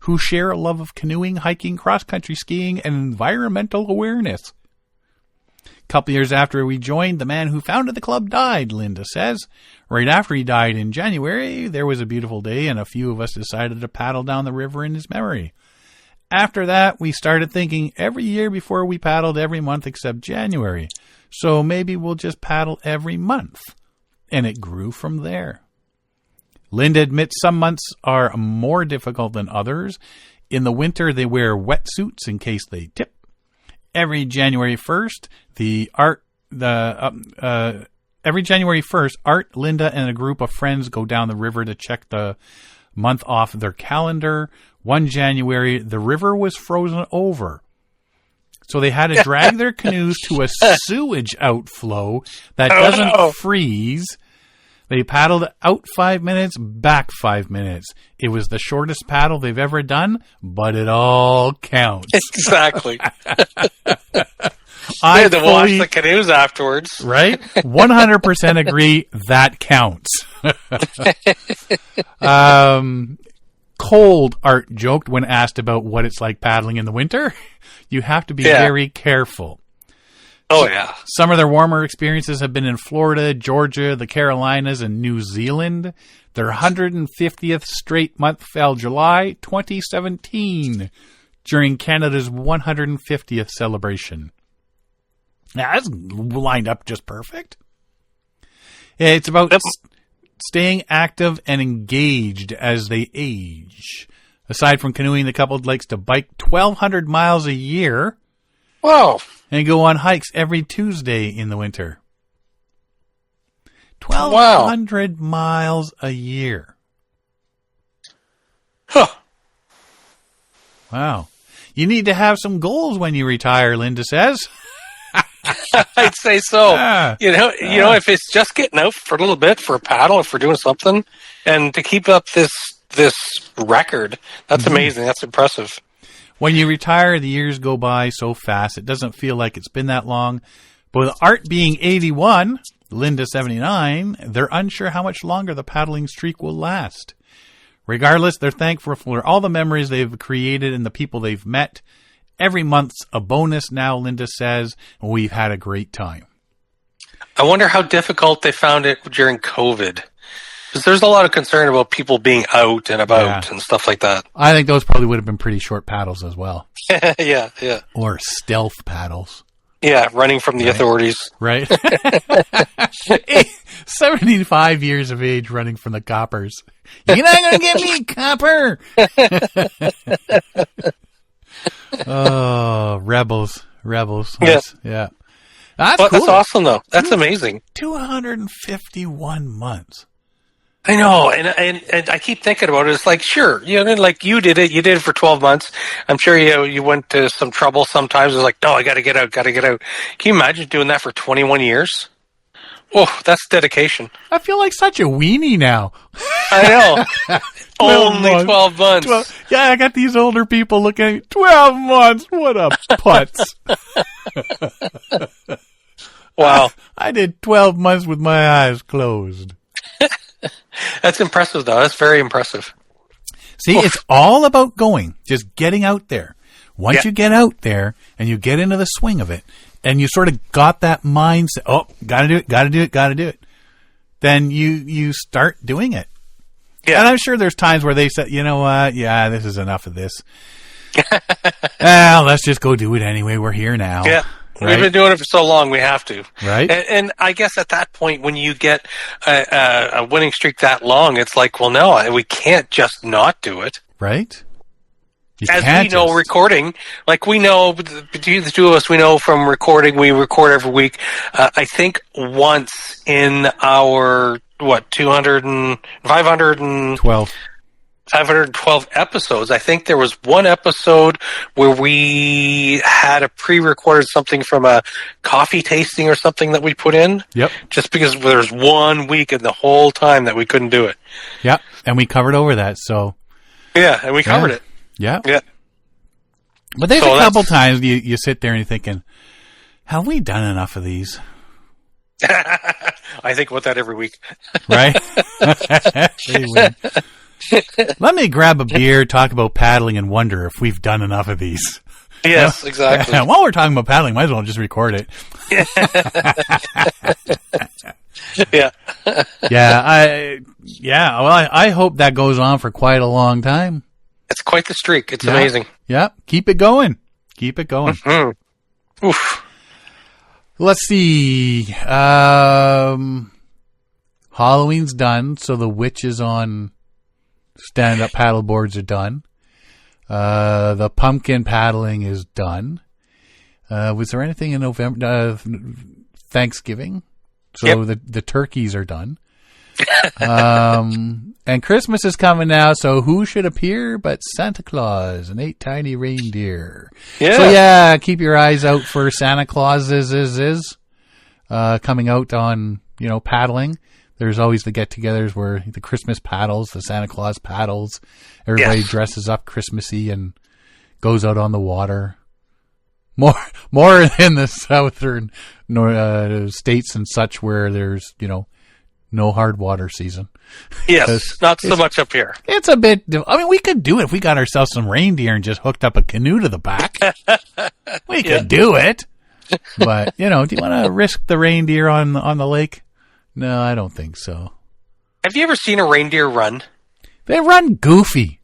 Speaker 1: who share a love of canoeing, hiking, cross-country skiing, and environmental awareness. A couple years after we joined, the man who founded the club died, Linda says. Right after he died in January, there was a beautiful day, and a few of us decided to paddle down the river in his memory. After that, we started thinking every year before we paddled every month except January. So maybe we'll just paddle every month. And it grew from there. Linda admits some months are more difficult than others. In the winter, they wear wetsuits in case they tip. Every January 1st, Art, Linda, and a group of friends go down the river to check the month off their calendar. One January, the river was frozen over. So they had to drag their canoes to a sewage outflow that doesn't freeze. They paddled out 5 minutes, back 5 minutes. It was the shortest paddle they've ever done, but it all counts.
Speaker 2: Exactly.
Speaker 1: I
Speaker 2: had to wash the canoes afterwards.
Speaker 1: Right? 100% agree. That counts. Cold, Art joked when asked about what it's like paddling in the winter. You have to be very careful.
Speaker 2: Oh, yeah.
Speaker 1: Some of their warmer experiences have been in Florida, Georgia, the Carolinas, and New Zealand. Their 150th straight month fell July 2017 during Canada's 150th celebration. Now, that's lined up just perfect. It's about staying active and engaged as they age. Aside from canoeing, the couple likes to bike 1,200 miles a year.
Speaker 2: Whoa.
Speaker 1: And go on hikes every Tuesday in the winter. 1,200 miles a year.
Speaker 2: Huh.
Speaker 1: Wow. You need to have some goals when you retire, Linda says.
Speaker 2: I'd say so. You know, if it's just getting out for a little bit for a paddle, if we're doing something, and to keep up this record, that's amazing. That's impressive.
Speaker 1: When you retire, the years go by so fast, it doesn't feel like it's been that long. But with Art being 81, Linda 79, they're unsure how much longer the paddling streak will last. Regardless, they're thankful for all the memories they've created and the people they've met. Every month's a bonus now, Linda says, and we've had a great time.
Speaker 2: I wonder how difficult they found it during COVID. Because there's a lot of concern about people being out and about and stuff like that.
Speaker 1: I think those probably would have been pretty short paddles as well.
Speaker 2: Yeah.
Speaker 1: Or stealth paddles.
Speaker 2: Yeah, running from the authorities.
Speaker 1: Right? 75 years of age running from the coppers. You're not going to get me, copper! Oh, rebels. Yeah. That's cool.
Speaker 2: That's awesome, though. That's amazing.
Speaker 1: 251 months.
Speaker 2: I know, and I keep thinking about it. It's like, sure, like you did it for 12 months. I'm sure you went to some trouble sometimes. It's like, no, I got to get out. Can you imagine doing that for 21 years? Oh, that's dedication.
Speaker 1: I feel like such a weenie now.
Speaker 2: I know. Only 12 months.
Speaker 1: Yeah, I got these older people looking at me. 12 months. What a putz.
Speaker 2: Wow.
Speaker 1: I did 12 months with my eyes closed.
Speaker 2: That's impressive, though. That's very impressive.
Speaker 1: See, it's all about going, just getting out there. Once you get out there and you get into the swing of it, and you sort of got that mindset, oh, gotta do it, then you start doing it. Yeah. And I'm sure there's times where they said, you know what, yeah, this is enough of this. Well, let's just go do it anyway. We're here now.
Speaker 2: Yeah. Right? We've been doing it for so long, we have to.
Speaker 1: Right.
Speaker 2: And I guess at that point, when you get a winning streak that long, it's like, well, no, we can't just not do it.
Speaker 1: Right.
Speaker 2: As we know, recording, like we know, between the two of us, we know from recording, we record every week. I think once in our, 512 episodes. I think there was one episode where we had a pre-recorded something from a coffee tasting or something that we put in.
Speaker 1: Yep.
Speaker 2: Just because there's 1 week in the whole time that we couldn't do it.
Speaker 1: Yep. And we covered over that, so.
Speaker 2: Yeah, and we covered it.
Speaker 1: Yeah.
Speaker 2: Yeah.
Speaker 1: But there's a couple times you sit there and you're thinking, have we done enough of these?
Speaker 2: I think about that every week.
Speaker 1: Right? Let me grab a beer, talk about paddling, and wonder if we've done enough of these.
Speaker 2: Yes, exactly.
Speaker 1: And while we're talking about paddling, might as well just record it.
Speaker 2: Yeah.
Speaker 1: Well, I hope that goes on for quite a long time.
Speaker 2: It's quite the streak. It's amazing.
Speaker 1: Yeah. Keep it going. Mm-hmm.
Speaker 2: Oof.
Speaker 1: Let's see. Halloween's done, so the witches on stand-up paddle boards are done. The pumpkin paddling is done. Was there anything in November? Thanksgiving. So the turkeys are done. And Christmas is coming now, so who should appear but Santa Claus and 8 tiny reindeer. Yeah. So keep your eyes out for Santa Claus coming out on, paddling. There's always the get-togethers where the Christmas paddles, the Santa Claus paddles. Everybody dresses up Christmassy and goes out on the water. More in the southern states and such where there's, no hard water season.
Speaker 2: Yes, not so much up here.
Speaker 1: It's a bit... I mean, we could do it if we got ourselves some reindeer and just hooked up a canoe to the back. We could do it. But, do you want to risk the reindeer on the lake? No, I don't think so.
Speaker 2: Have you ever seen a reindeer run?
Speaker 1: They run goofy.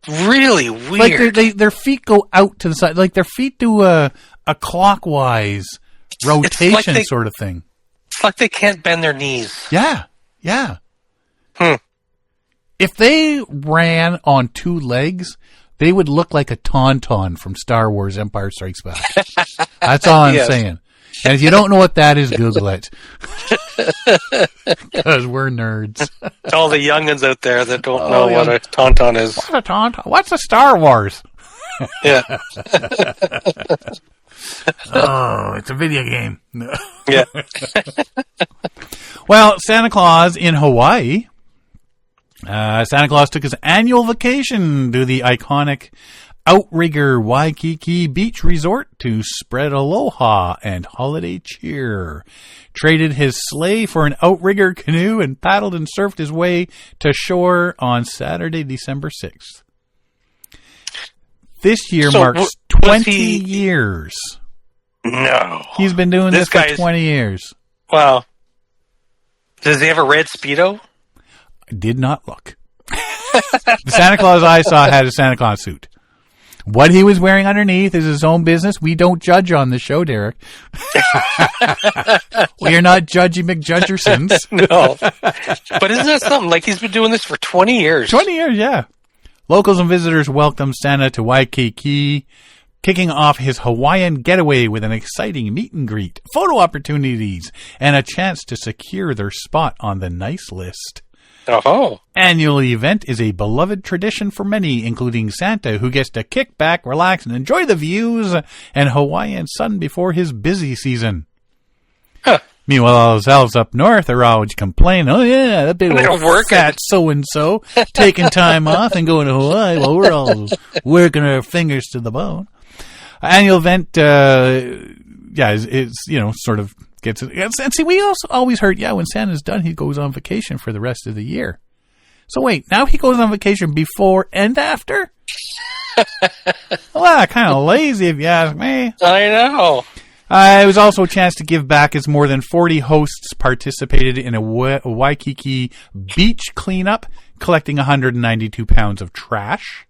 Speaker 2: Really weird.
Speaker 1: Like their feet go out to the side. Like their feet do a clockwise rotation sort of thing.
Speaker 2: It's like they can't bend their knees.
Speaker 1: Yeah. If they ran on 2 legs, they would look like a tauntaun from Star Wars Empire Strikes Back. That's all I'm saying. And if you don't know what that is, Google it. Because we're nerds.
Speaker 2: All the youngins out there that don't know what a tauntaun is.
Speaker 1: What's a tauntaun? What's a Star Wars?
Speaker 2: Yeah.
Speaker 1: It's a video game.
Speaker 2: Yeah.
Speaker 1: Well, Santa Claus in Hawaii. Santa Claus took his annual vacation to the iconic Outrigger Waikiki Beach Resort to spread aloha and holiday cheer. Traded his sleigh for an outrigger canoe and paddled and surfed his way to shore on Saturday, December 6th. This year marks 20 years.
Speaker 2: No.
Speaker 1: He's been doing this for 20 years.
Speaker 2: Wow. Does he have a red Speedo?
Speaker 1: I did not look. The Santa Claus I saw had a Santa Claus suit. What he was wearing underneath is his own business. We don't judge on the show, Derek. We are not Judgy McJudgersons.
Speaker 2: No. But isn't that something? Like, he's been doing this for 20 years.
Speaker 1: 20 years, yeah. Locals and visitors welcomed Santa to Waikiki, kicking off his Hawaiian getaway with an exciting meet and greet, photo opportunities, and a chance to secure their spot on the nice list.
Speaker 2: Oh.
Speaker 1: Annual event is a beloved tradition for many, including Santa, who gets to kick back, relax, and enjoy the views and Hawaiian sun before his busy season.
Speaker 2: Huh.
Speaker 1: Meanwhile, all those elves up north are always complaining, oh yeah, that big old fat so-and-so taking time off and going to Hawaii while we're all working our fingers to the bone. Annual event, it's sort of gets it. And see, we also always heard, when Santa's done, he goes on vacation for the rest of the year. So wait, now he goes on vacation before and after? Well, kind of lazy if you ask me.
Speaker 2: I know.
Speaker 1: It was also a chance to give back as more than 40 hosts participated in a Waikiki beach cleanup, collecting 192 pounds of trash.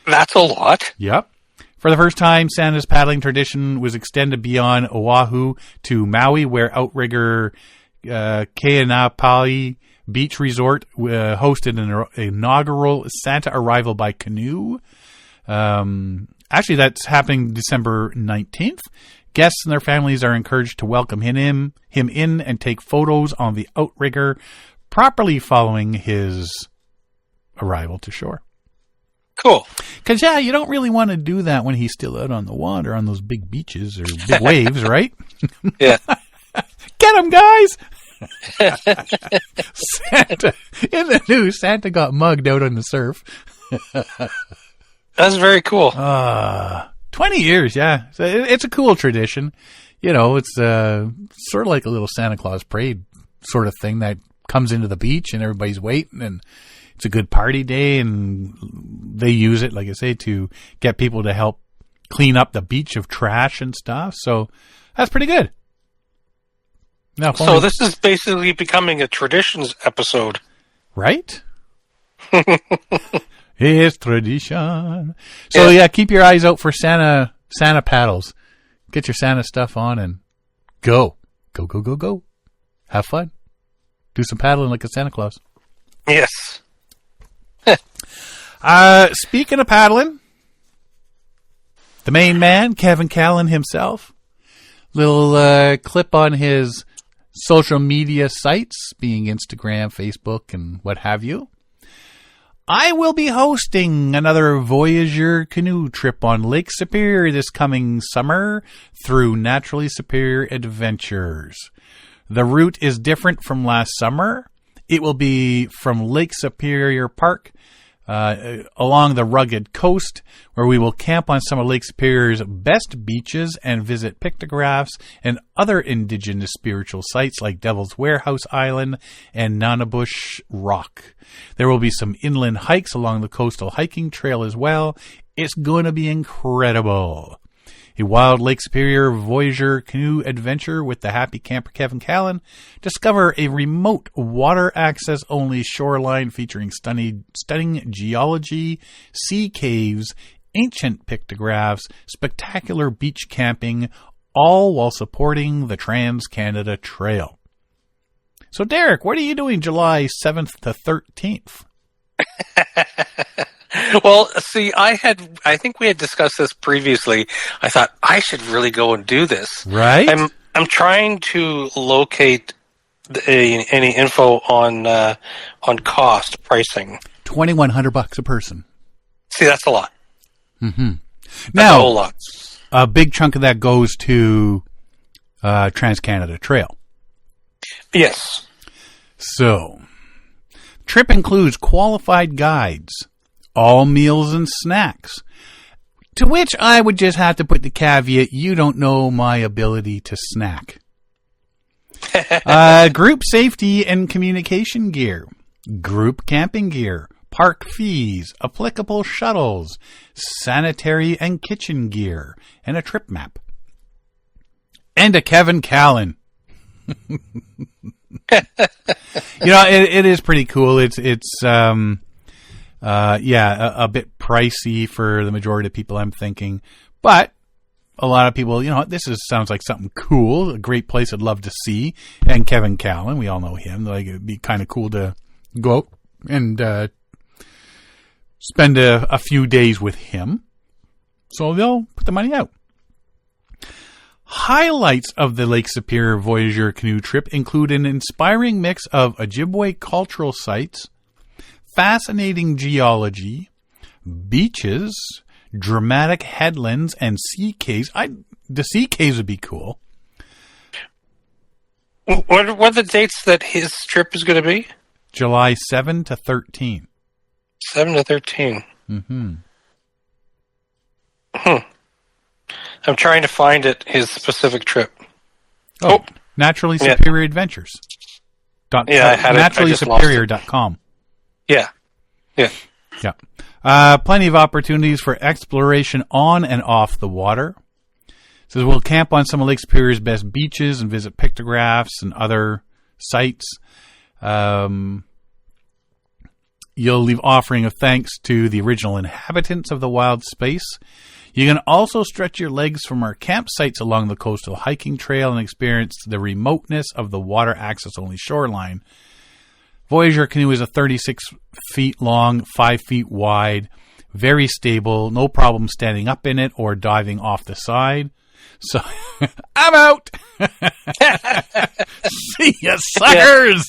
Speaker 2: That's a lot.
Speaker 1: Yep. For the first time, Santa's paddling tradition was extended beyond Oahu to Maui, where outrigger Kaenapali Beach Resort hosted an inaugural Santa arrival by canoe. Actually, that's happening December 19th. Guests and their families are encouraged to welcome him in and take photos on the outrigger, properly following his arrival to shore.
Speaker 2: Cool.
Speaker 1: Because, you don't really want to do that when he's still out on the water on those big beaches or big waves, right?
Speaker 2: Yeah.
Speaker 1: Get him, guys! Santa, in the news, Santa got mugged out on the surf.
Speaker 2: That's very cool.
Speaker 1: 20 years, yeah. So it's a cool tradition. It's sort of like a little Santa Claus parade sort of thing that comes into the beach and everybody's waiting, and it's a good party day, and they use it, like I say, to get people to help clean up the beach of trash and stuff. So that's pretty good. Now,
Speaker 2: so this is basically becoming a traditions episode.
Speaker 1: Right? It's tradition. So keep your eyes out for Santa paddles. Get your Santa stuff on and go. Go. Have fun. Do some paddling like a Santa Claus.
Speaker 2: Yes.
Speaker 1: Speaking of paddling, the main man, Kevin Callan himself, little clip on his social media sites, being Instagram, Facebook, and what have you. I will be hosting another Voyageur canoe trip on Lake Superior this coming summer through Naturally Superior Adventures. The route is different from last summer. It will be from Lake Superior Park along the rugged coast, where we will camp on some of Lake Superior's best beaches and visit pictographs and other indigenous spiritual sites like Devil's Warehouse Island and Nanabush Rock. There will be some inland hikes along the coastal hiking trail as well. It's going to be incredible. A wild Lake Superior Voyageur canoe adventure with the happy camper Kevin Callan. Discover a remote water access only shoreline featuring stunning geology, sea caves, ancient pictographs, spectacular beach camping, all while supporting the Trans-Canada Trail. So Derek, what are you doing July 7th to 13th?
Speaker 2: Well, see, I think we had discussed this previously. I thought I should really go and do this.
Speaker 1: Right.
Speaker 2: I'm trying to locate any info on cost pricing.
Speaker 1: $2,100 a person.
Speaker 2: See, that's a lot.
Speaker 1: Mm-hmm.
Speaker 2: That's
Speaker 1: now,
Speaker 2: a whole lot.
Speaker 1: A big chunk of that goes to Trans-Canada Trail.
Speaker 2: Yes.
Speaker 1: So, trip includes qualified guides, all meals and snacks. To which I would just have to put the caveat, you don't know my ability to snack. Group safety and communication gear, group camping gear, park fees, applicable shuttles, sanitary and kitchen gear, and a trip map. And a Kevin Callan. It is pretty cool. It's a bit pricey for the majority of people, I'm thinking. But a lot of people, sounds like something cool, a great place I'd love to see. And Kevin Callan, we all know him. Like, it'd be kind of cool to go out and spend a few days with him. So they'll put the money out. Highlights of the Lake Superior Voyageur canoe trip include an inspiring mix of Ojibwe cultural sites, fascinating geology, beaches, dramatic headlands, and sea caves. The sea caves would be cool.
Speaker 2: What are the dates that his trip is going to be?
Speaker 1: July 7 to 13.
Speaker 2: 7 to 13.
Speaker 1: Mm-hmm.
Speaker 2: I'm trying to find his specific trip.
Speaker 1: Oh, Naturally Superior Adventures.
Speaker 2: I had
Speaker 1: naturallysuperior.com.
Speaker 2: Yeah.
Speaker 1: Plenty of opportunities for exploration on and off the water. It says we'll camp on some of Lake Superior's best beaches and visit pictographs and other sites. You'll leave offering of thanks to the original inhabitants of the wild space. You can also stretch your legs from our campsites along the coastal hiking trail and experience the remoteness of the water access-only shoreline. Voyager canoe is a 36 feet long, 5 feet wide, very stable, no problem standing up in it or diving off the side. So, I'm out! See ya, suckers!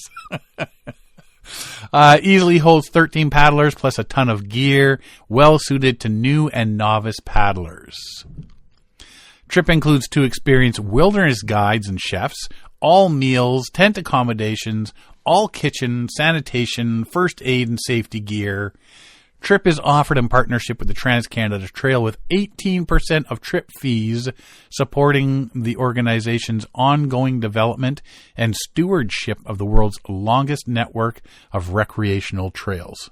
Speaker 1: Easily holds 13 paddlers plus a ton of gear, well suited to new and novice paddlers. Trip includes 2 experienced wilderness guides and chefs, all meals, tent accommodations, all kitchen, sanitation, first aid and safety gear. Trip is offered in partnership with the Trans-Canada Trail with 18% of trip fees supporting the organization's ongoing development and stewardship of the world's longest network of recreational trails.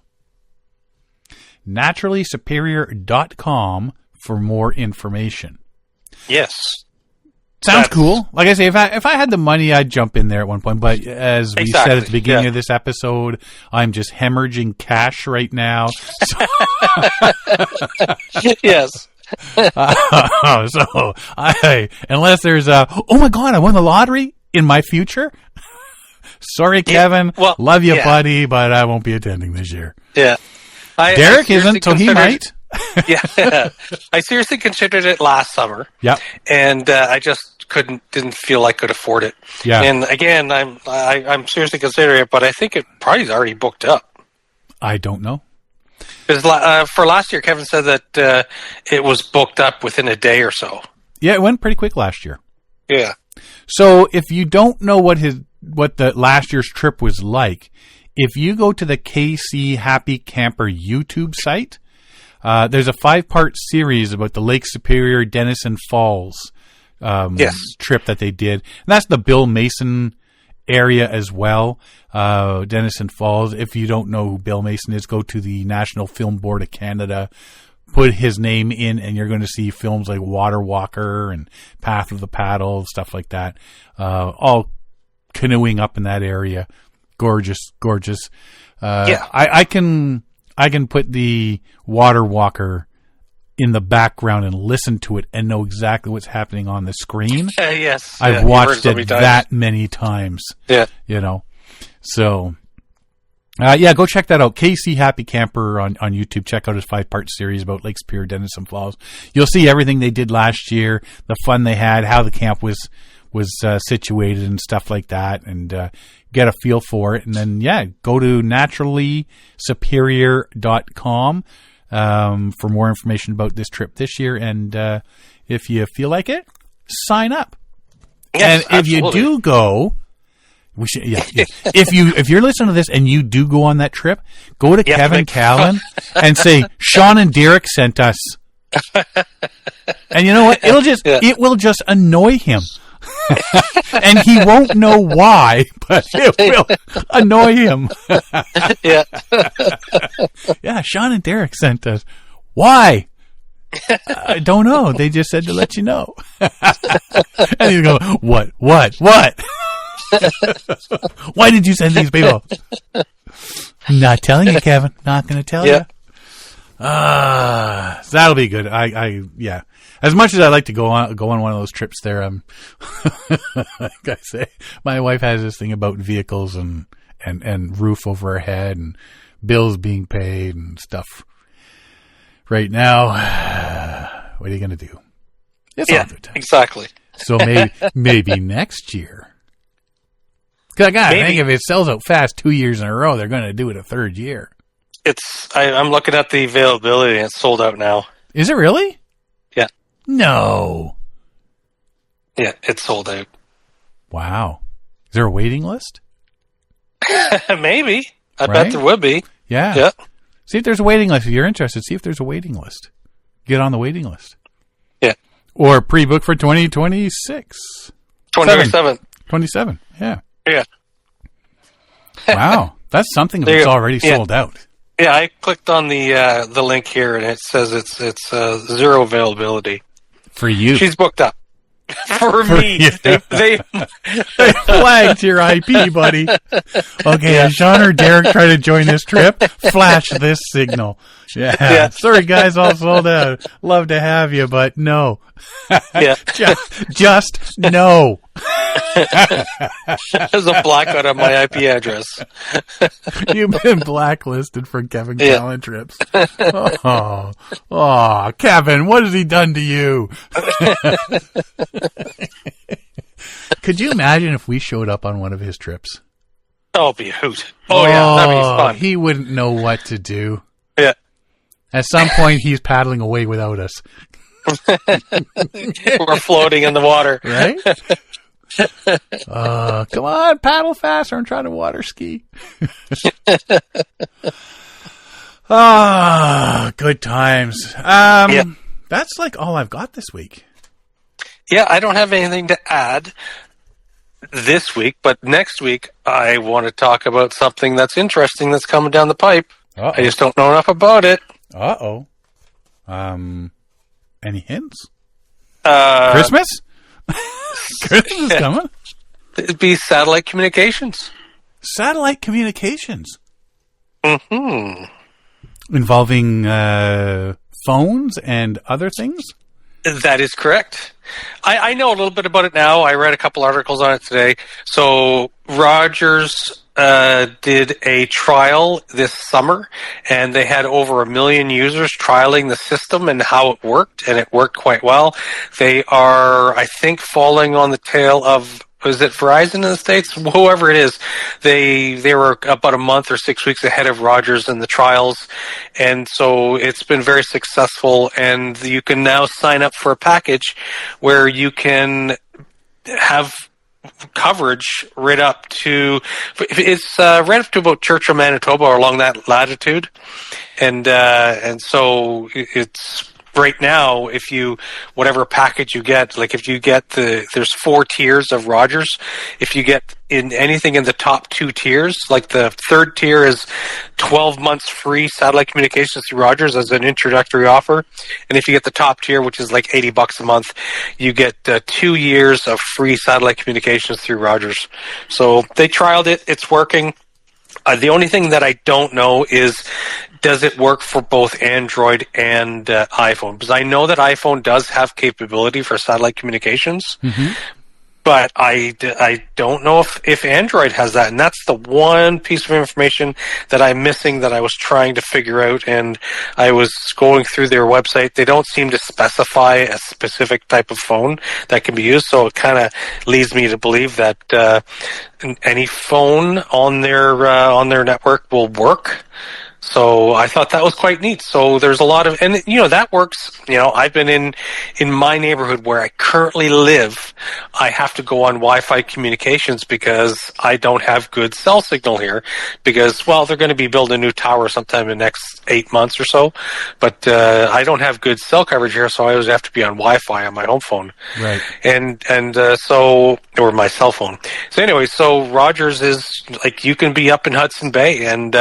Speaker 1: naturallysuperior.com for more information.
Speaker 2: Yes.
Speaker 1: Sounds cool. Like I say, if I had the money, I'd jump in there at one point. But as we said at the beginning of this episode, I'm just hemorrhaging cash right now. So
Speaker 2: yes.
Speaker 1: So unless there's oh my God, I won the lottery in my future. Sorry, Kevin. Well, love you, buddy, but I won't be attending this year.
Speaker 2: Yeah.
Speaker 1: Derek isn't, so he might.
Speaker 2: Yeah. I seriously considered it last summer.
Speaker 1: Yeah.
Speaker 2: And I just didn't feel I could afford it.
Speaker 1: Yeah.
Speaker 2: And again, I'm seriously considering it, but I think it probably is already booked up.
Speaker 1: I don't know.
Speaker 2: Because for last year, Kevin said that it was booked up within a day or so.
Speaker 1: Yeah, it went pretty quick last year.
Speaker 2: Yeah.
Speaker 1: So if you don't know what the last year's trip was like, if you go to the KC Happy Camper YouTube site, there's a 5-part series about the Lake Superior Denison Falls trip that they did. And that's the Bill Mason area as well, Denison Falls. If you don't know who Bill Mason is, go to the National Film Board of Canada, put his name in, and you're going to see films like Water Walker and Path of the Paddle, stuff like that. All canoeing up in that area. Gorgeous. I can put the Water Walker in the background and listen to it and know exactly what's happening on the screen.
Speaker 2: Yes.
Speaker 1: I've watched it that many times.
Speaker 2: Yeah.
Speaker 1: You know. So, go check that out. KC Happy Camper on YouTube. Check out his 5-part series about Lake Superior, Denison Falls. You'll see everything they did last year, the fun they had, how the camp was situated and stuff like that, and get a feel for it. And then, go to naturallysuperior.com for more information about this trip this year. And if you feel like it, sign up.
Speaker 2: Yes,
Speaker 1: and if you do go, we should, if you're listening to this and you do go on that trip, go to Kevin Callan and say, Sean and Derek sent us. And you know what? It will just annoy him. And he won't know why, but it will annoy him. Yeah, Sean and Derek sent us. Why? I don't know. They just said to let you know. And he's going, what? Why did you send these people? Not telling you, Kevin. Not going to tell you. So that'll be good. As much as I like to go on one of those trips there, like I say, my wife has this thing about vehicles and roof over her head and bills being paid and stuff. Right now, what are you going to do? It's all good time. Exactly. So maybe next year. Because I think if it sells out fast 2 years in a row, they're going to do it a third year.
Speaker 2: I'm looking at the availability and it's sold out now.
Speaker 1: Is it really?
Speaker 2: Yeah.
Speaker 1: No.
Speaker 2: Yeah, it's sold out.
Speaker 1: Wow. there a waiting list?
Speaker 2: Maybe. I
Speaker 1: Right?
Speaker 2: bet there would be.
Speaker 1: Yeah.
Speaker 2: Yeah.
Speaker 1: See if there's a waiting list. If you're interested, see if there's a waiting list. Get on the waiting list.
Speaker 2: Yeah.
Speaker 1: Or pre-book for 2026.
Speaker 2: 27.
Speaker 1: 27, yeah.
Speaker 2: Yeah.
Speaker 1: Wow. That's something if
Speaker 2: There you
Speaker 1: it's
Speaker 2: go.
Speaker 1: already sold out.
Speaker 2: Yeah, I clicked on the link here, and it says it's zero availability.
Speaker 1: For you.
Speaker 2: She's booked up. For me.
Speaker 1: Yeah.
Speaker 2: They
Speaker 1: They flagged your IP, buddy. Okay, as Sean or Derek try to join this trip, flash this signal. Yeah. Sorry, guys, all sold out. Love to have you, but no.
Speaker 2: Yeah.
Speaker 1: Just no.
Speaker 2: There's a blackout on my IP address.
Speaker 1: You've been blacklisted for Kevin Callan trips. Oh, Kevin, what has he done to you? Could you imagine if we showed up on one of his trips?
Speaker 2: Oh, be a hoot. Oh, yeah, that'd be fun.
Speaker 1: He wouldn't know what to do.
Speaker 2: Yeah.
Speaker 1: At some point, he's paddling away without us.
Speaker 2: We're floating in the water.
Speaker 1: Right? Come on, paddle faster. I'm trying to water ski. Good times. That's like all I've got this week.
Speaker 2: Yeah, I don't have anything to add this week, but next week I want to talk about something that's interesting that's coming down the pipe.
Speaker 1: Uh-oh.
Speaker 2: I just don't know enough about it.
Speaker 1: Uh-oh. Any hints? Christmas? Christmas is coming?
Speaker 2: It'd be satellite communications.
Speaker 1: Satellite communications.
Speaker 2: Mm-hmm.
Speaker 1: Involving phones and other things?
Speaker 2: That is correct. I know a little bit about it now. I read a couple articles on it today. So Rogers did a trial this summer, and they had over 1 million users trialing the system and how it worked, and it worked quite well. They are, I think, falling on the tail of, is it Verizon in the States? Whoever it is, they were about a month or 6 weeks ahead of Rogers in the trials, and so it's been very successful, and you can now sign up for a package where you can have coverage right up to, it's right up to about Churchill, Manitoba, or along that latitude, and so it's right now, if you, whatever package you get, like if you get there's 4 tiers of Rogers. If you get in anything in the top 2 tiers, like the third tier is 12 months free satellite communications through Rogers as an introductory offer. And if you get the top tier, which is like $80 a month, you get 2 years of free satellite communications through Rogers. So they trialed it. It's working. The only thing that I don't know is, does it work for both Android and iPhone? Because I know that iPhone does have capability for satellite communications, but I don't know if Android has that. And that's the one piece of information that I'm missing that I was trying to figure out. And I was going through their website. They don't seem to specify a specific type of phone that can be used. So it kind of leads me to believe that any phone on their network will work. So I thought that was quite neat. So there's a lot of, and that works. I've been in my neighborhood where I currently live. I have to go on Wi-Fi communications because I don't have good cell signal here because, they're going to be building a new tower sometime in the next 8 months or so. But I don't have good cell coverage here, so I always have to be on Wi-Fi on my home phone.
Speaker 1: Right.
Speaker 2: Or my cell phone. So anyway, so Rogers is like, you can be up in Hudson Bay and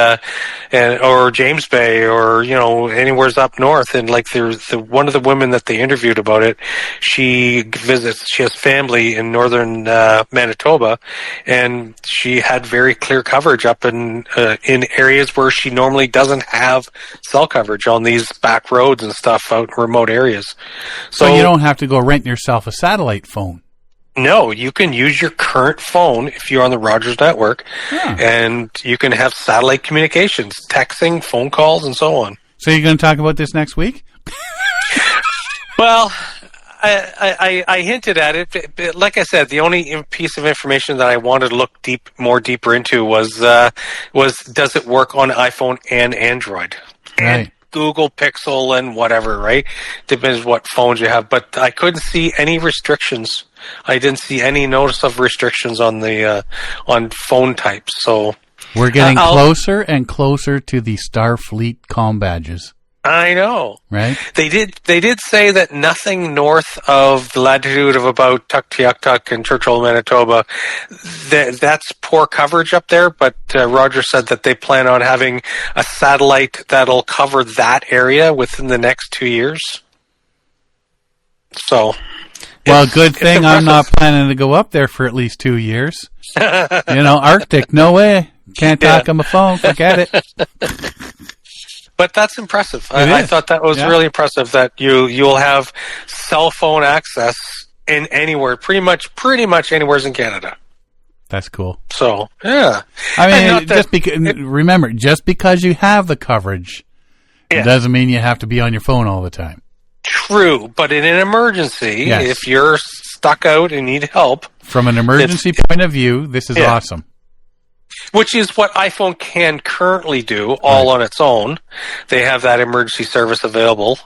Speaker 2: or James Bay or anywhere's up north, and like there's one of the women that they interviewed about it, she has family in northern Manitoba, and she had very clear coverage up in areas where she normally doesn't have cell coverage on these back roads and stuff out in remote areas.
Speaker 1: So you don't have to go rent yourself a satellite phone.
Speaker 2: No, you can use your current phone if you're on the Rogers network, and you can have satellite communications, texting, phone calls, and so on.
Speaker 1: So you're going to talk about this next week?
Speaker 2: Well, I hinted at it. But like I said, the only piece of information that I wanted to look deeper into was does it work on iPhone and Android?
Speaker 1: Right.
Speaker 2: Google Pixel and whatever, right? Depends what phones you have. But I couldn't see any restrictions. I didn't see any notice of restrictions on the on phone types. So
Speaker 1: we're getting closer and closer to the Starfleet comm badges.
Speaker 2: I know.
Speaker 1: Right?
Speaker 2: They did say that nothing north of the latitude of about Tuktoyaktuk and Churchill, Manitoba, that's poor coverage up there, but Roger said that they plan on having a satellite that'll cover that area within the next 2 years. So,
Speaker 1: well, good thing I'm not planning to go up there for at least 2 years. Arctic, no way. Can't talk on the phone, forget it.
Speaker 2: But that's impressive. I thought that was really impressive that you'll have cell phone access in anywhere, pretty much anywhere in Canada.
Speaker 1: That's cool.
Speaker 2: So, yeah.
Speaker 1: I mean, remember, just because you have the coverage doesn't mean you have to be on your phone all the time.
Speaker 2: True, but in an emergency, if you're stuck out and need help.
Speaker 1: From an emergency point of view, this is awesome.
Speaker 2: Which is what iPhone can currently do all on its own. They have that emergency service available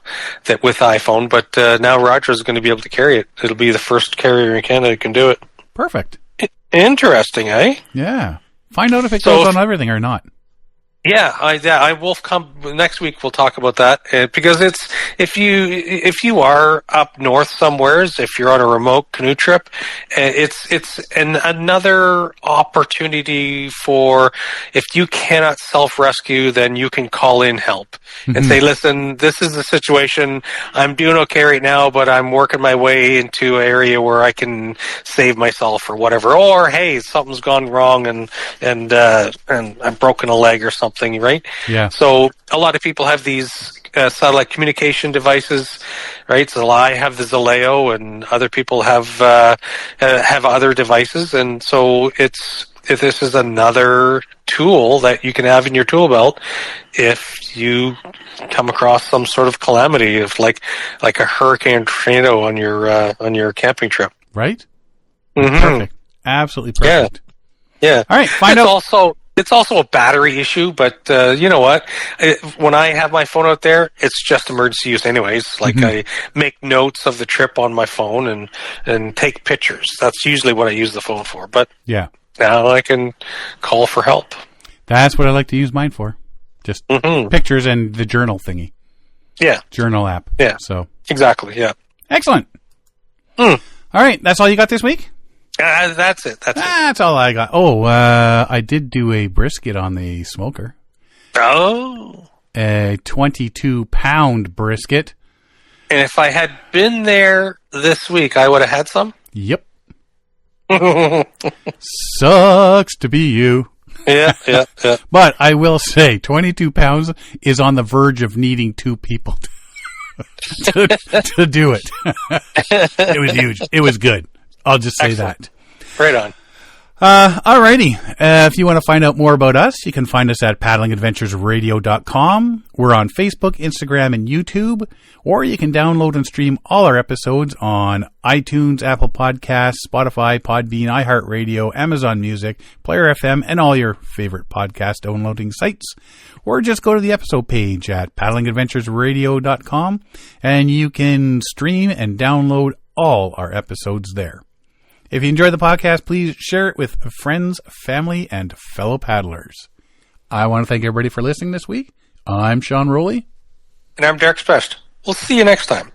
Speaker 2: that with iPhone, but now Roger's going to be able to carry it. It'll be the first carrier in Canada that can do it.
Speaker 1: Perfect.
Speaker 2: Interesting, eh?
Speaker 1: Yeah. Find out if it goes on everything or not.
Speaker 2: Yeah, I will come next week. We'll talk about that because it's if you are up north somewheres, if you're on a remote canoe trip, it's another opportunity for if you cannot self-rescue, then you can call in help and say, "Listen, this is the situation. I'm doing okay right now, but I'm working my way into an area where I can save myself or whatever." Or, "Hey, something's gone wrong and I've broken a leg or something." Right?
Speaker 1: Yeah.
Speaker 2: So a lot of people have these satellite communication devices, right? So I have the Zaleo, and other people have other devices, and so this is another tool that you can have in your tool belt if you come across some sort of calamity, if like a hurricane tornado on your camping trip.
Speaker 1: Right.
Speaker 2: Mm-hmm.
Speaker 1: Perfect. Absolutely perfect.
Speaker 2: Yeah.
Speaker 1: All right. Find out.
Speaker 2: It's also a battery issue, but you know what? When I have my phone out there, it's just emergency use anyways. Like I make notes of the trip on my phone and take pictures. That's usually what I use the phone for. But now I can call for help.
Speaker 1: That's what I like to use mine for. Just pictures and the journal thingy.
Speaker 2: Yeah.
Speaker 1: Journal app.
Speaker 2: Yeah.
Speaker 1: So
Speaker 2: exactly. Yeah.
Speaker 1: Excellent. All right. That's all you got this week?
Speaker 2: That's it.
Speaker 1: That's all I got. Oh, I did do a brisket on the smoker.
Speaker 2: Oh.
Speaker 1: A 22-pound brisket.
Speaker 2: And if I had been there this week, I would have had some?
Speaker 1: Yep. Sucks to be you.
Speaker 2: Yeah.
Speaker 1: But I will say, 22 pounds is on the verge of needing two people to do it. It was huge. It was good. I'll just say that.
Speaker 2: Right on.
Speaker 1: Alrighty. If you want to find out more about us, you can find us at paddlingadventuresradio.com. We're on Facebook, Instagram, and YouTube. Or you can download and stream all our episodes on iTunes, Apple Podcasts, Spotify, Podbean, iHeartRadio, Amazon Music, Player FM, and all your favorite podcast downloading sites. Or just go to the episode page at paddlingadventuresradio.com and you can stream and download all our episodes there. If you enjoy the podcast, please share it with friends, family, and fellow paddlers. I want to thank everybody for listening this week. I'm Sean Rowley.
Speaker 2: And I'm Derek Sprest. We'll see you next time.